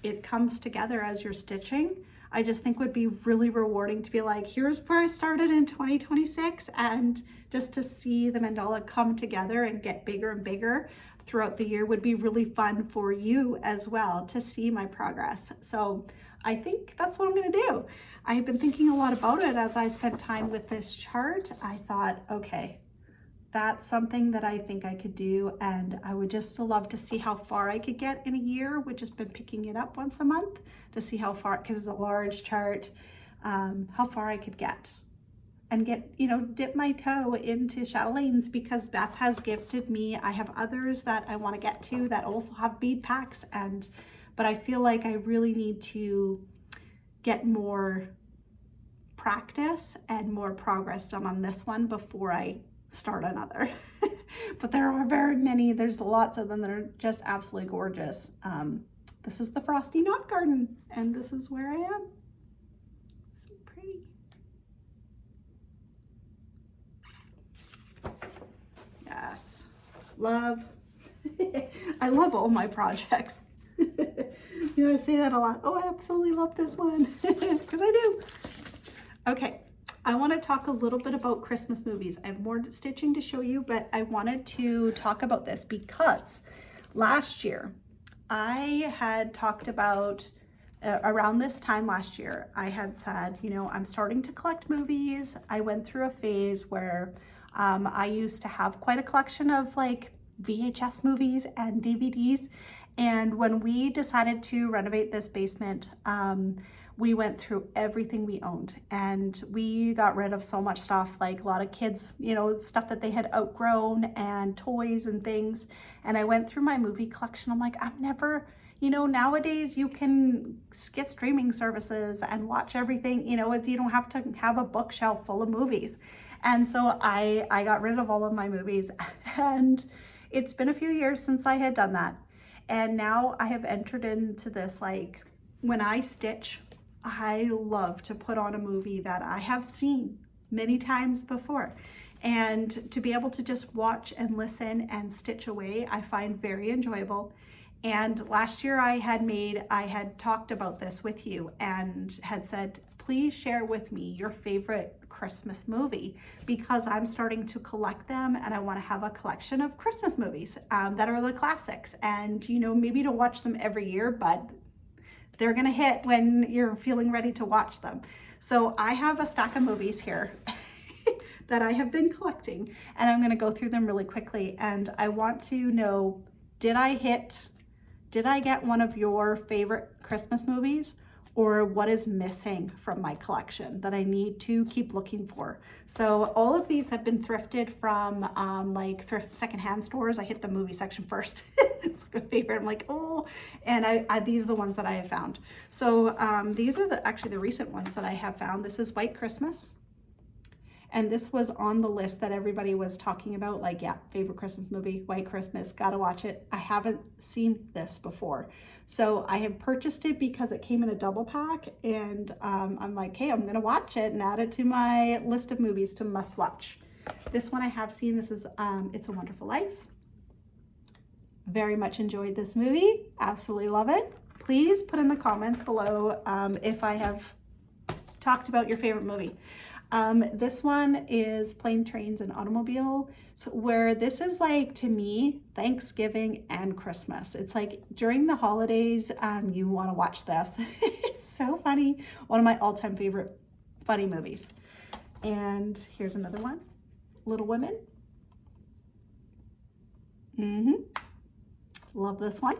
it comes together as you're stitching, I just think would be really rewarding to be like, here's where I started in 2026, and just to see the mandala come together and get bigger and bigger throughout the year would be really fun for you as well to see my progress. So I think that's what I'm going to do. I've been thinking a lot about it as I spent time with this chart. I thought, okay, that's something that I think I could do, and I would just love to see how far I could get in a year with just been picking it up once a month, to see how far, because it's a large chart, how far I could get, and get, you know, dip my toe into chatelaines, because Beth has gifted me. I have others that I want to get to that also have bead packs, but I feel like I really need to get more practice and more progress done on this one before I start another. But there are very many, there's lots of them that are just absolutely gorgeous. This is the Frosty Knot Garden, and this is where I am. So pretty. Yes, love. I love all my projects. You know, I say that a lot. Oh, I absolutely love this one, because I do. Okay, I want to talk a little bit about Christmas movies. I have more stitching to show you, but I wanted to talk about this because last year I had talked about, around this time last year, I had said, you know, I'm starting to collect movies. I went through a phase where I used to have quite a collection of like VHS movies and DVDs. And when we decided to renovate this basement, we went through everything we owned and we got rid of so much stuff, like a lot of kids, you know, stuff that they had outgrown and toys and things. And I went through my movie collection. I'm like, I'm never, you know, nowadays you can get streaming services and watch everything, you know, you don't have to have a bookshelf full of movies. And so I got rid of all of my movies, and it's been a few years since I had done that. And now I have entered into this, like, when I stitch, I love to put on a movie that I have seen many times before. And to be able to just watch and listen and stitch away, I find very enjoyable. And last year I had talked about this with you and had said, please share with me your favorite Christmas movie, because I'm starting to collect them and I want to have a collection of Christmas movies that are the classics. And, you know, maybe to watch them every year, but they're gonna hit when you're feeling ready to watch them. So I have a stack of movies here that I have been collecting, and I'm gonna go through them really quickly. And I want to know, did I get one of your favorite Christmas movies, or what is missing from my collection that I need to keep looking for? So all of these have been thrifted from like thrift secondhand stores. I hit the movie section first. It's like a favorite. I'm like, oh, and these are the ones that I have found. So these are actually the recent ones that I have found. This is White Christmas. And this was on the list that everybody was talking about, like, yeah, favorite Christmas movie, White Christmas, gotta watch it. I haven't seen this before. So I have purchased it because it came in a double pack, and I'm like, hey, I'm gonna watch it and add it to my list of movies to must watch. This one I have seen. This is It's a Wonderful Life. Very much enjoyed this movie, absolutely love it. Please put in the comments below if I have talked about your favorite movie. This one is Plane, Trains, and Automobile, so where this is, like, to me, Thanksgiving and Christmas. It's like during the holidays, you want to watch this. It's so funny. One of my all-time favorite funny movies. And here's another one, Little Women. Love this one.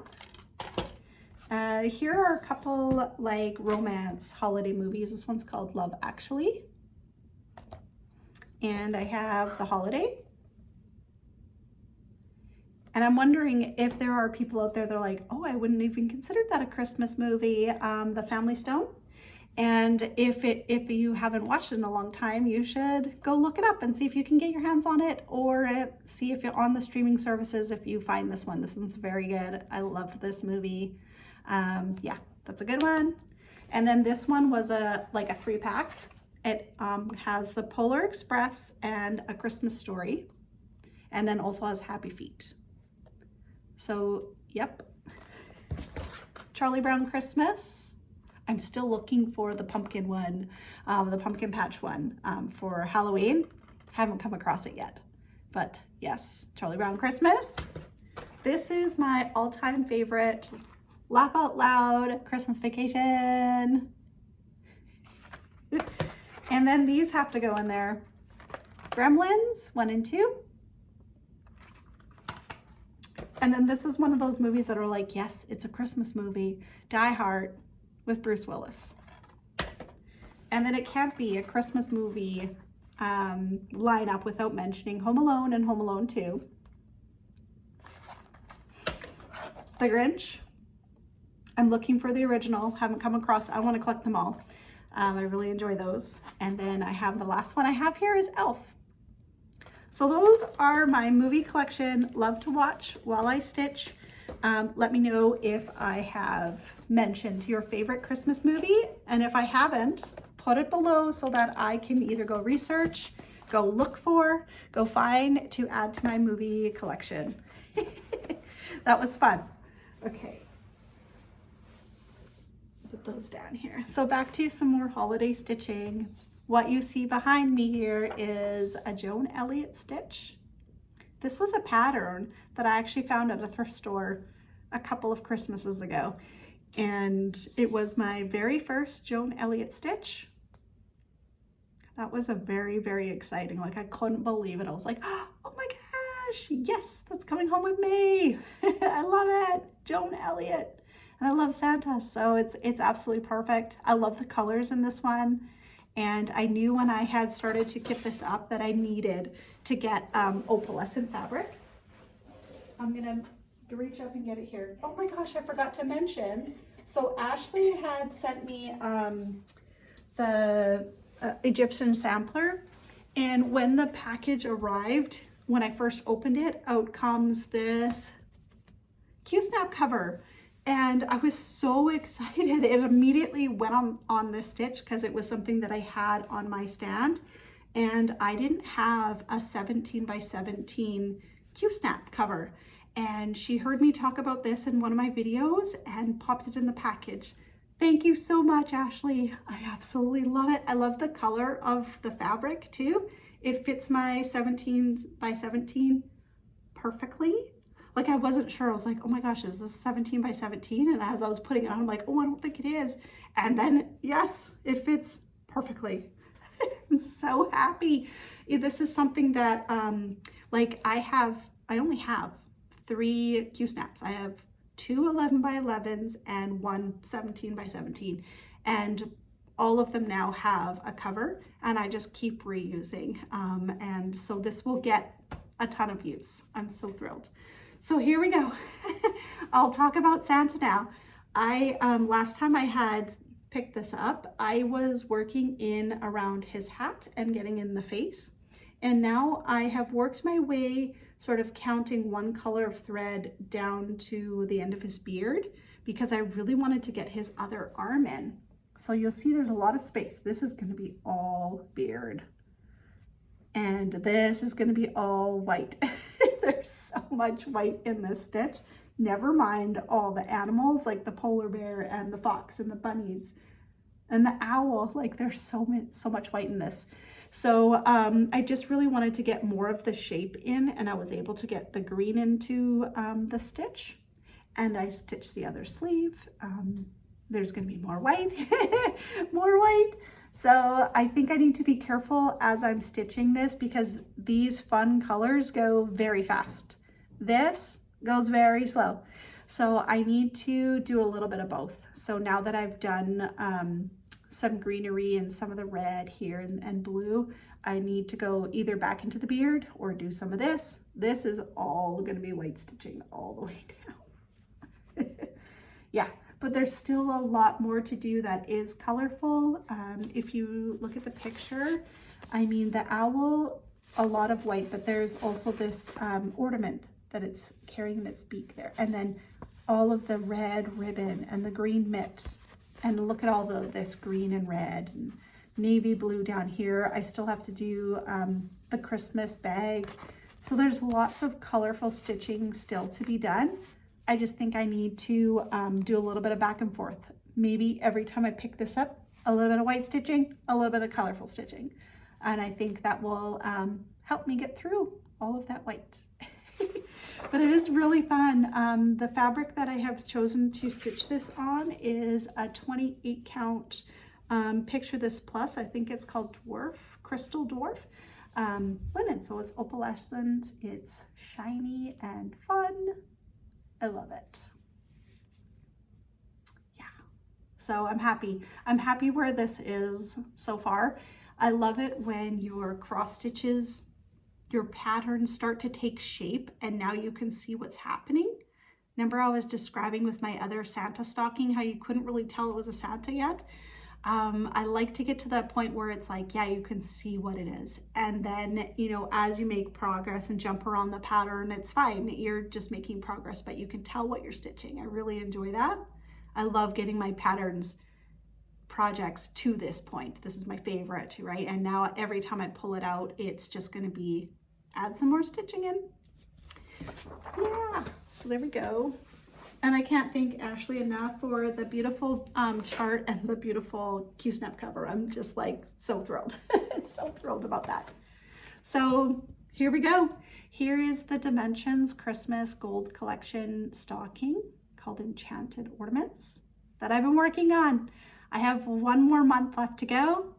Here are a couple like romance holiday movies. This one's called Love Actually. And I have The Holiday. And I'm wondering if there are people out there that are like, oh, I wouldn't even consider that a Christmas movie, The Family Stone. And if you haven't watched it in a long time, you should go look it up and see if you can get your hands on it, or see if you're on the streaming services if you find this one. This one's very good. I loved this movie. Yeah, that's a good one. And then this one was like a 3-pack. It has the Polar Express and A Christmas Story, and then also has Happy Feet. So, yep. Charlie Brown Christmas. I'm still looking for the pumpkin one, the pumpkin patch one for Halloween. Haven't come across it yet, but yes, Charlie Brown Christmas. This is my all-time favorite, Laugh Out Loud Christmas Vacation. And then these have to go in there. Gremlins 1 and 2. And then this is one of those movies that are like, yes, it's a Christmas movie. Die Hard with Bruce Willis. And then it can't be a Christmas movie lineup without mentioning Home Alone and Home Alone 2. The Grinch. I'm looking for the original. Haven't come across. I want to collect them all. I really enjoy those. And then I have the last one I have here is Elf. So those are my movie collection. Love to watch while I stitch. Let me know if I have mentioned your favorite Christmas movie. And if I haven't, put it below so that I can either go research, go look for, go find to add to my movie collection. That was fun. Okay. Put those down here. So back to some more holiday stitching. What you see behind me here is a Joan Elliott stitch. This was a pattern that I actually found at a thrift store a couple of Christmases ago. And it was my very first Joan Elliott stitch. That was a very, very exciting, like I couldn't believe it. I was like, oh my gosh, yes, that's coming home with me. I love it, Joan Elliott. And I love Santa, so it's absolutely perfect. I love the colors in this one. And I knew when I had started to kit this up that I needed to get opalescent fabric. I'm gonna reach up and get it here. Oh my gosh, I forgot to mention. So Ashley had sent me the Egyptian sampler, and when the package arrived, when I first opened it, out comes this Q-snap cover. And I was so excited. It immediately went on this stitch because it was something that I had on my stand, and I didn't have a 17 by 17 Q-snap cover. And she heard me talk about this in one of my videos and popped it in the package. Thank you so much, Ashley. I absolutely love it. I love the color of the fabric too. It fits my 17 by 17 perfectly. Like I wasn't sure. I was like, oh my gosh, is this 17 by 17? And as I was putting it on, I'm like, oh, I don't think it is. And then yes, it fits perfectly. I'm so happy. This is something that like I only have 3 Q-snaps. I have 2 11 by 11s and 1 17 by 17. And all of them now have a cover, and I just keep reusing. And so this will get a ton of use. I'm so thrilled. So here we go. I'll talk about Santa now. Last time I had picked this up, I was working in around his hat and getting in the face. And now I have worked my way sort of counting one color of thread down to the end of his beard because I really wanted to get his other arm in. So you'll see there's a lot of space. This is gonna be all beard. And this is gonna be all white. There's so much white in this stitch. Never mind all the animals like the polar bear and the fox and the bunnies and the owl. Like there's so much white in this. So I just really wanted to get more of the shape in, and I was able to get the green into the stitch, and I stitched the other sleeve. There's gonna be more white, more white. So I think I need to be careful as I'm stitching this because these fun colors go very fast. This goes very slow. So I need to do a little bit of both. So now that I've done some greenery and some of the red here and blue, I need to go either back into the beard or do some of this. This is all gonna be white stitching all the way down. Yeah. But there's still a lot more to do that is colorful. If you look at the picture, I mean the owl, a lot of white, but there's also this ornament that it's carrying in its beak there. And then all of the red ribbon and the green mitt. And look at all this green and red and navy blue down here. I still have to do the Christmas bag. So there's lots of colorful stitching still to be done. I just think I need to do a little bit of back and forth. Maybe every time I pick this up, a little bit of white stitching, a little bit of colorful stitching. And I think that will help me get through all of that white. But it is really fun. The fabric that I have chosen to stitch this on is a 28 count Picture This Plus. I think it's called Dwarf, Crystal Dwarf linen. So it's opalescent, it's shiny and fun. I love it. Yeah, so I'm happy. I'm happy where this is so far. I love it when your cross stitches, your patterns start to take shape and now you can see what's happening. Remember I was describing with my other Santa stocking how you couldn't really tell it was a Santa yet? I like to get to that point where it's like, yeah, you can see what it is. And then, you know, as you make progress and jump around the pattern, it's fine. You're just making progress, but you can tell what you're stitching. I really enjoy that. I love getting my patterns projects to this point. This is my favorite, right? And now every time I pull it out, it's just going to be add some more stitching in. Yeah, so there we go. And I can't thank Ashley enough for the beautiful chart and the beautiful Q-snap cover. I'm just like so thrilled. So thrilled about that. So here we go. Here is the Dimensions Christmas Gold Collection stocking called Enchanted Ornaments that I've been working on. I have one more month left to go,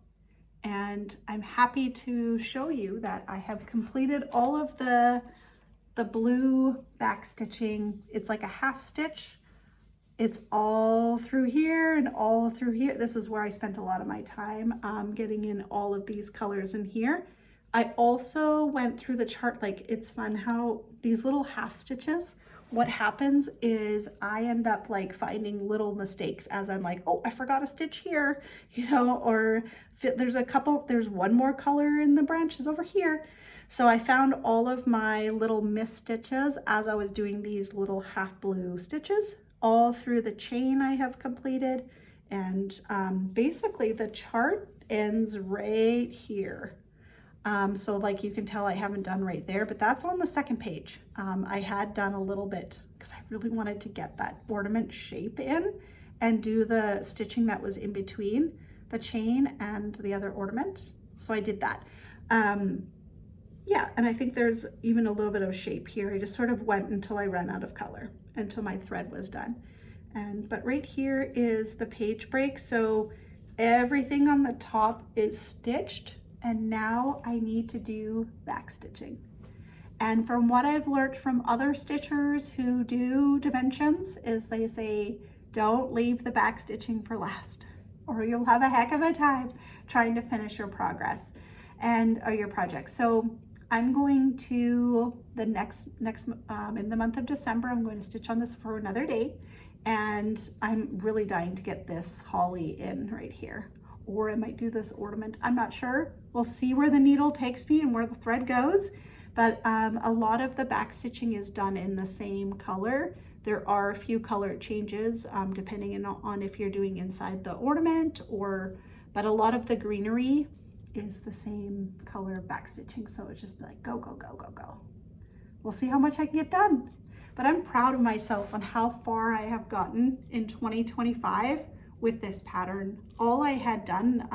and I'm happy to show you that I have completed all of the blue back stitching. It's like a half stitch. It's all through here and all through here. This is where I spent a lot of my time getting in all of these colors in here. I also went through the chart. Like, it's fun how these little half stitches, what happens is I end up like finding little mistakes as I'm like, oh, I forgot a stitch here, you know, or there's one more color in the branches over here. So I found all of my little missed stitches as I was doing these little half blue stitches all through the chain I have completed. And basically the chart ends right here. So like you can tell I haven't done right there, but that's on the second page. I had done a little bit because I really wanted to get that ornament shape in and do the stitching that was in between the chain and the other ornament. So I did that. Yeah, and I think there's even a little bit of shape here. I just sort of went until I ran out of color, until my thread was done. But right here is the page break. So everything on the top is stitched, and now I need to do back stitching. And from what I've learned from other stitchers who do dimensions is they say, don't leave the back stitching for last, or you'll have a heck of a time trying to finish your progress or your project. So I'm going to in the month of December, I'm going to stitch on this for another day, and I'm really dying to get this holly in right here. Or I might do this ornament, I'm not sure. We'll see where the needle takes me and where the thread goes. But a lot of the back stitching is done in the same color. There are a few color changes depending on if you're doing inside the ornament but a lot of the greenery is the same color back stitching. So it's just like go, go, go, go, go. We'll see how much I can get done. But I'm proud of myself on how far I have gotten in 2025 with this pattern. All I had done,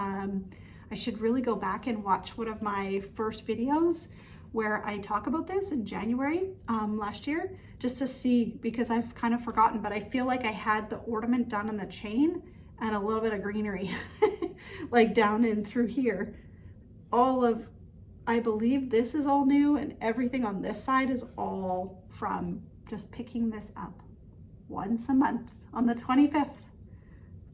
I should really go back and watch one of my first videos where I talk about this in January last year, just to see, because I've kind of forgotten, but I feel like I had the ornament done on the chain and a little bit of greenery like down in through here. I believe this is all new, and everything on this side is all from just picking this up once a month on the 25th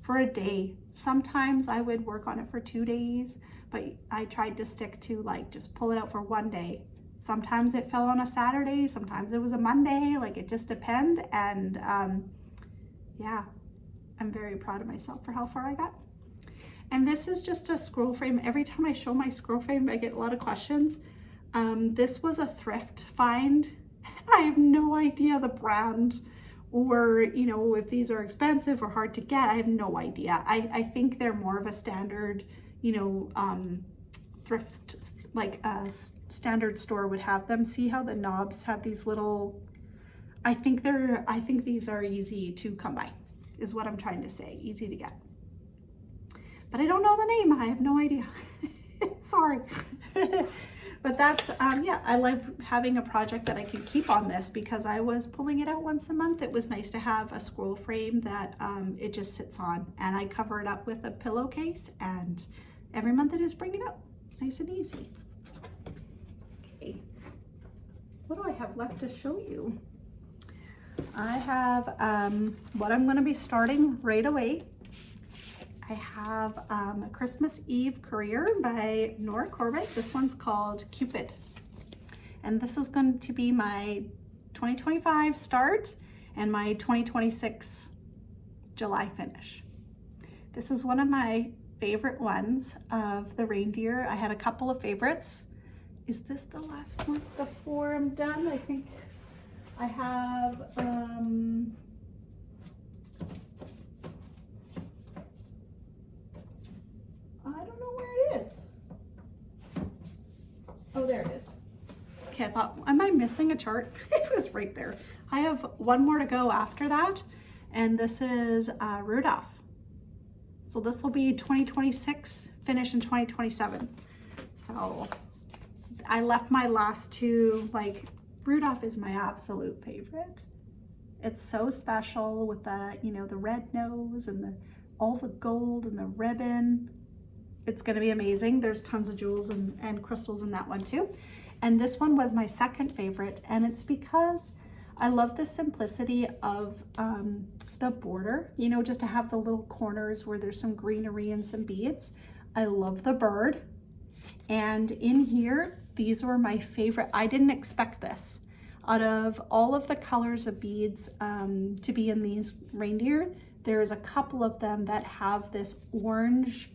for a day. Sometimes I would work on it for 2 days, but I tried to stick to like just pull it out for one day. Sometimes it fell on a Saturday, sometimes it was a Monday, like it just depended. And yeah, I'm very proud of myself for how far I got. And this is just a scroll frame. Every time I show my scroll frame, I get a lot of questions. This was a thrift find. I have no idea the brand, or you know, if these are expensive or hard to get. I have no idea. I think they're more of a standard, you know, thrift, like a standard store would have them. See how the knobs have these little, I think these are easy to come by, is what I'm trying to say, easy to get. But I don't know the name, I have no idea. Sorry. But that's, yeah, I like having a project that I can keep on this because I was pulling it out once a month. It was nice to have a scroll frame that it just sits on, and I cover it up with a pillowcase, and every month I just bring it up, nice and easy. Okay, what do I have left to show you? I have what I'm going to be starting right away. I have a Christmas Eve Courier by Nora Corbett. This one's called Cupid. And this is going to be my 2025 start and my 2026 July finish. This is one of my favorite ones of the reindeer. I had a couple of favorites. Is this the last one before I'm done? I think I have, I don't know where it is. Oh, there it is. Okay, I thought, am I missing a chart? It was right there. I have one more to go after that, and this is Rudolph. So this will be 2026, finish in 2027. So I left my last two, like Rudolph is my absolute favorite. It's so special with the, you know, the red nose and all the gold and the ribbon. It's gonna be amazing. There's tons of jewels and crystals in that one too. And this one was my second favorite, and it's because I love the simplicity of the border, you know, just to have the little corners where there's some greenery and some beads. I love the bird. And in here, these were my favorite. I didn't expect this. Out of all of the colors of beads to be in these reindeer, there's a couple of them that have this orange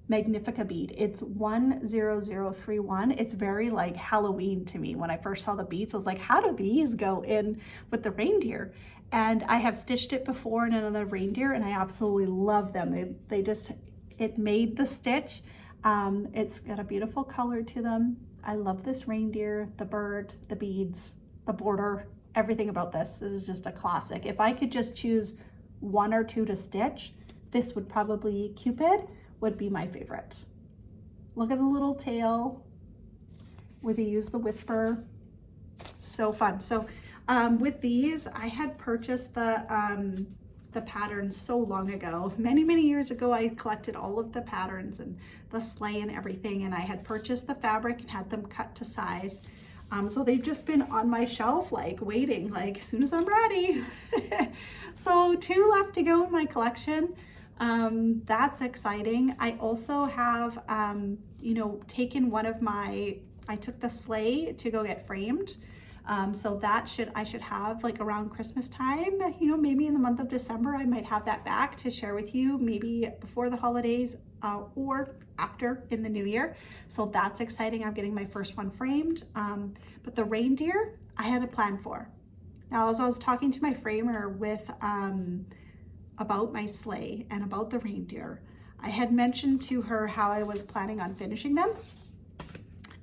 Magnifica bead. It's 10031. It's very like Halloween to me. When I first saw the beads, I was like, how do these go in with the reindeer? And I have stitched it before in another reindeer, and I absolutely love them. They just, it made the stitch. It's got a beautiful color to them. I love this reindeer, the bird, the beads, the border, everything about this. This is just a classic. If I could just choose one or two to stitch, this would probably, Cupid would be my favorite. Look at the little tail where they use the whisper. So fun. So with these, I had purchased the pattern so long ago. Many years ago, I collected all of the patterns and the sleigh and everything, and I had purchased the fabric and had them cut to size. So they've just been on my shelf, like waiting, like as soon as I'm ready. So 2 left to go in my collection. That's exciting. I also have, you know, taken one of my, I took the sleigh to go get framed. So that I should have like around Christmas time, you know, maybe in the month of December, I might have that back to share with you, maybe before the holidays or after in the new year. So that's exciting. I'm getting my first one framed. But the reindeer, I had a plan for. Now, as I was talking to my framer with, about my sleigh and about the reindeer, I had mentioned to her how I was planning on finishing them.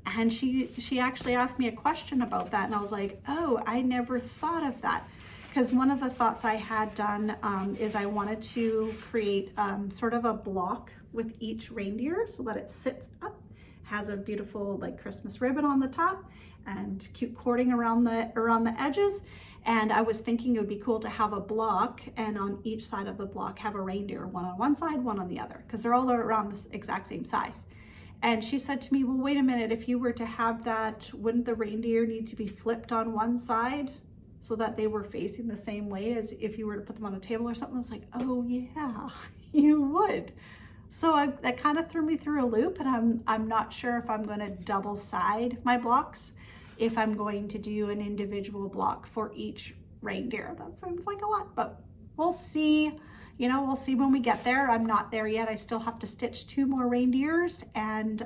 And she actually asked me a question about that, and I was like, oh, I never thought of that. Because one of the thoughts I had done is I wanted to create sort of a block with each reindeer so that it sits up, has a beautiful like Christmas ribbon on the top and cute cording around the edges. And I was thinking it would be cool to have a block, and on each side of the block have a reindeer, one on one side, one on the other, because they're all around the exact same size. And she said to me, well, wait a minute, if you were to have that, wouldn't the reindeer need to be flipped on one side so that they were facing the same way as if you were to put them on a table or something? I was like, oh yeah, you would. So that kind of threw me through a loop, and I'm not sure if I'm going to double side my blocks, if I'm going to do an individual block for each reindeer. That sounds like a lot, but we'll see. You know, we'll see when we get there. I'm not there yet. I still have to stitch 2 more reindeers, and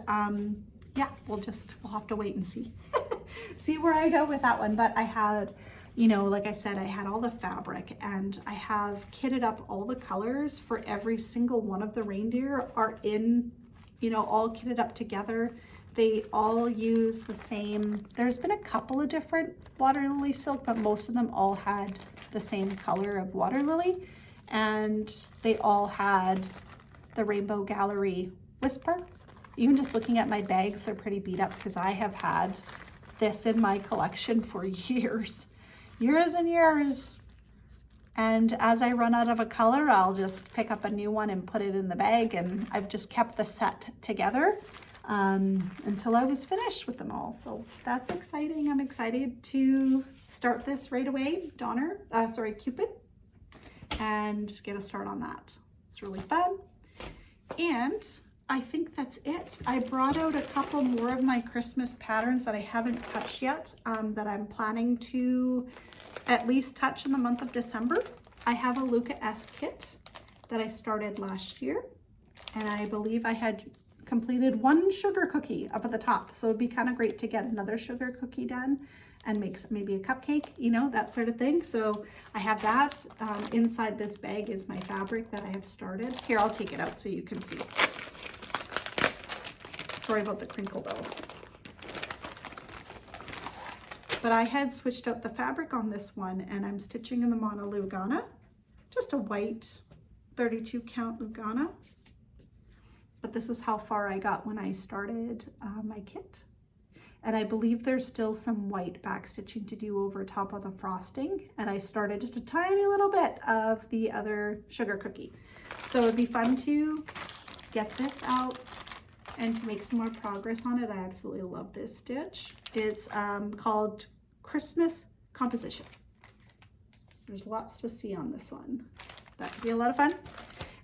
yeah, we'll have to wait and see. See where I go with that one. But I had, you know, like I said, I had all the fabric, and I have kitted up all the colors for every single one of the reindeer are in, you know, all kitted up together. They all use the same, there's been a couple of different water lily silk, but most of them all had the same color of water lily. And they all had the Rainbow Gallery whisper. Even just looking at my bags, they're pretty beat up because I have had this in my collection for years and years. And as I run out of a color, I'll just pick up a new one and put it in the bag. And I've just kept the set together until I was finished with them all. So that's exciting. I'm excited to start this right away. Cupid. And get a start on that. It's really fun. And I think that's it. I brought out a couple more of my Christmas patterns that I haven't touched yet, that I'm planning to at least touch in the month of December. I have a Luca S kit that I started last year, and I believe I had completed 1 sugar cookie up at the top. So it'd be kind of great to get another sugar cookie done and make maybe a cupcake, you know, that sort of thing. So I have that. Inside this bag is my fabric that I have started. Here, I'll take it out so you can see. Sorry about the crinkle though. but I had switched out the fabric on this one, and I'm stitching in the Mono Lugana, just a white 32 count Lugana. But this is how far I got when I started my kit. And I believe there's still some white back stitching to do over top of the frosting. And I started just a tiny little bit of the other sugar cookie. So it'd be fun to get this out and to make some more progress on it. I absolutely love this stitch. It's called Christmas Composition. There's lots to see on this one. That could be a lot of fun.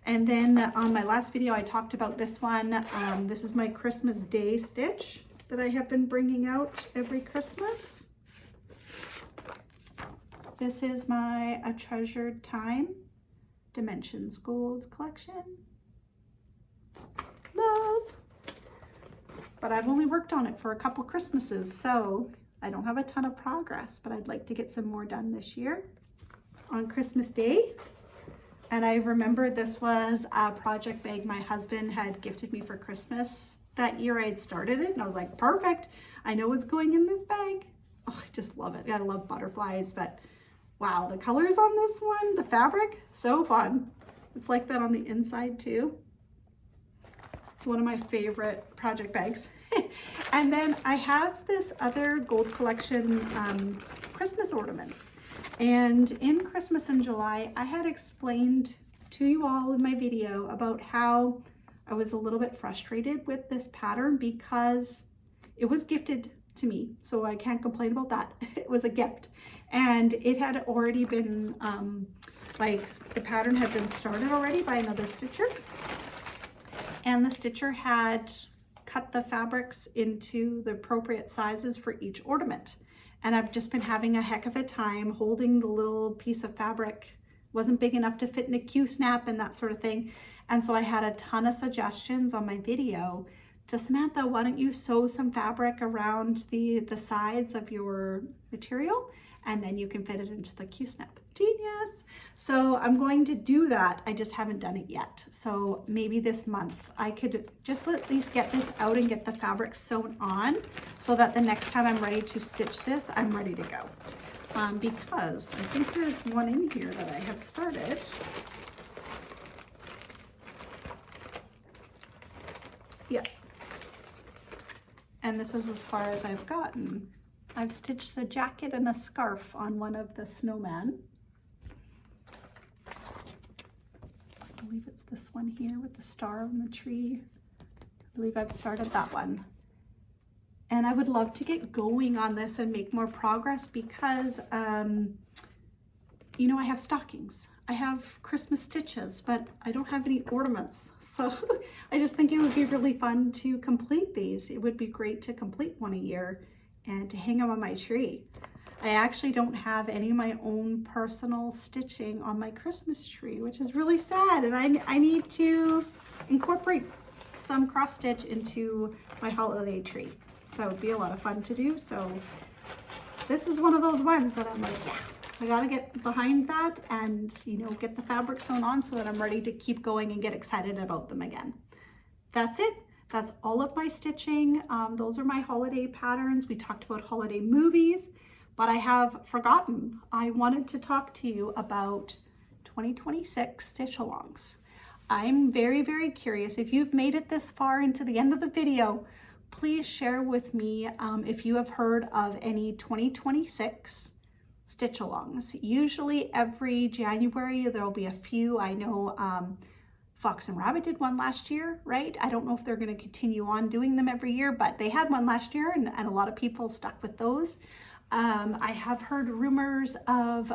And then on my last video, I talked about this one. This is my Christmas Day stitch that I have been bringing out every Christmas. This is my A Treasured Time Dimensions Gold collection. Love! But I've only worked on it for a couple Christmases, so I don't have a ton of progress, but I'd like to get some more done this year on Christmas Day. And I remember this was a project bag my husband had gifted me for Christmas. That year I had started it and I was like, perfect. I know what's going in this bag. Oh, I just love it. I love butterflies, but wow, the colors on this one, the fabric, so fun. It's like that on the inside too. It's one of my favorite project bags. And then I have this other gold collection Christmas ornaments. And in Christmas in July, I had explained to you all in my video about how I was a little bit frustrated with this pattern because it was gifted to me. So I can't complain about that. It was a gift. And it had already been, the pattern had been started already by another stitcher. And the stitcher had cut the fabrics into the appropriate sizes for each ornament. And I've just been having a heck of a time holding the little piece of fabric. Wasn't big enough to fit in a Q-snap and that sort of thing. And so I had a ton of suggestions on my video to Samantha, why don't you sew some fabric around the sides of your material and then you can fit it into the Q-snap. Genius. So I'm going to do that. I just haven't done it yet. So maybe this month I could just at least get this out and get the fabric sewn on so that the next time I'm ready to stitch this, I'm ready to go. Because I think there's one in here that I have started. Yeah. And this is as far as I've gotten. I've stitched a jacket and a scarf on one of the snowmen. I believe it's this one here with the star on the tree. I believe I've started that one. And I would love to get going on this and make more progress because, you know, I have stockings. I have Christmas stitches, but I don't have any ornaments. So I just think it would be really fun to complete these. It would be great to complete one a year and to hang them on my tree. I actually don't have any of my own personal stitching on my Christmas tree, which is really sad. And I need to incorporate some cross stitch into my holiday tree. That would be a lot of fun to do. So this is one of those ones that I'm like, yeah, I gotta get behind that and, you know, get the fabric sewn on so that I'm ready to keep going and get excited about them again. That's it. That's all of my stitching. Those are my holiday patterns. We talked about holiday movies, but I have forgotten. I wanted to talk to you about 2026 stitch-alongs. I'm very, very curious. If you've made it this far into the end of the video, please share with me if you have heard of any 2026 stitch-alongs. Usually every January there'll be a few. I know Fox and Rabbit did one last year, right? I don't know if they're going to continue on doing them every year, but they had one last year and a lot of people stuck with those. I have heard rumors of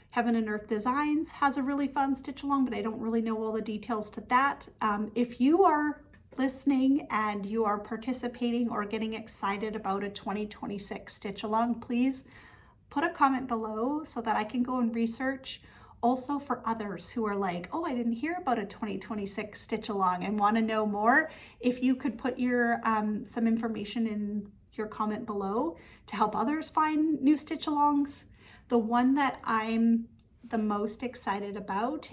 Heaven and Earth Designs has a really fun stitch-along, but I don't really know all the details to that. If you are listening and you are participating or getting excited about a 2026 stitch-along, please put a comment below so that I can go and research. Also for others who are like, oh, I didn't hear about a 2026 stitch-along and want to know more, if you could put your some information in your comment below to help others find new stitch-alongs. The one that I'm the most excited about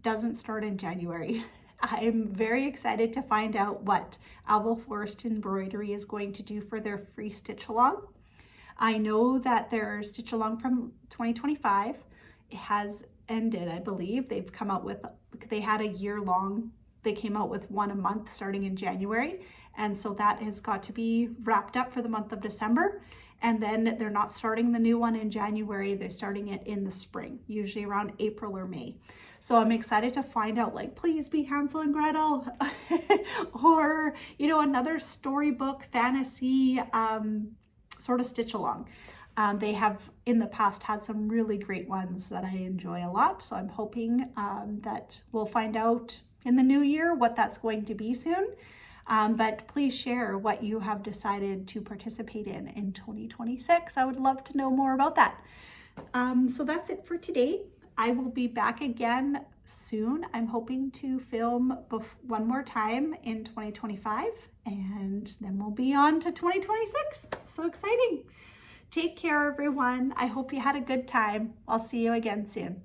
doesn't start in January. I'm very excited to find out what Owl Forest Embroidery is going to do for their free stitch-along. I know that their Stitch Along from 2025, it has ended, I believe. They've come out with, they had a year long, they came out with one a month starting in January. And so that has got to be wrapped up for the month of December. And then they're not starting the new one in January, they're starting it in the spring, usually around April or May. So I'm excited to find out, like, please be Hansel and Gretel or, you know, another storybook fantasy sort of Stitch Along. They have in the past had some really great ones that I enjoy a lot. So I'm hoping that we'll find out in the new year what that's going to be soon. But please share what you have decided to participate in 2026. I would love to know more about that. So that's it for today. I will be back again soon. I'm hoping to film one more time in 2025, and then we'll be on to 2026. So exciting. Take care, everyone. I hope you had a good time. I'll see you again soon.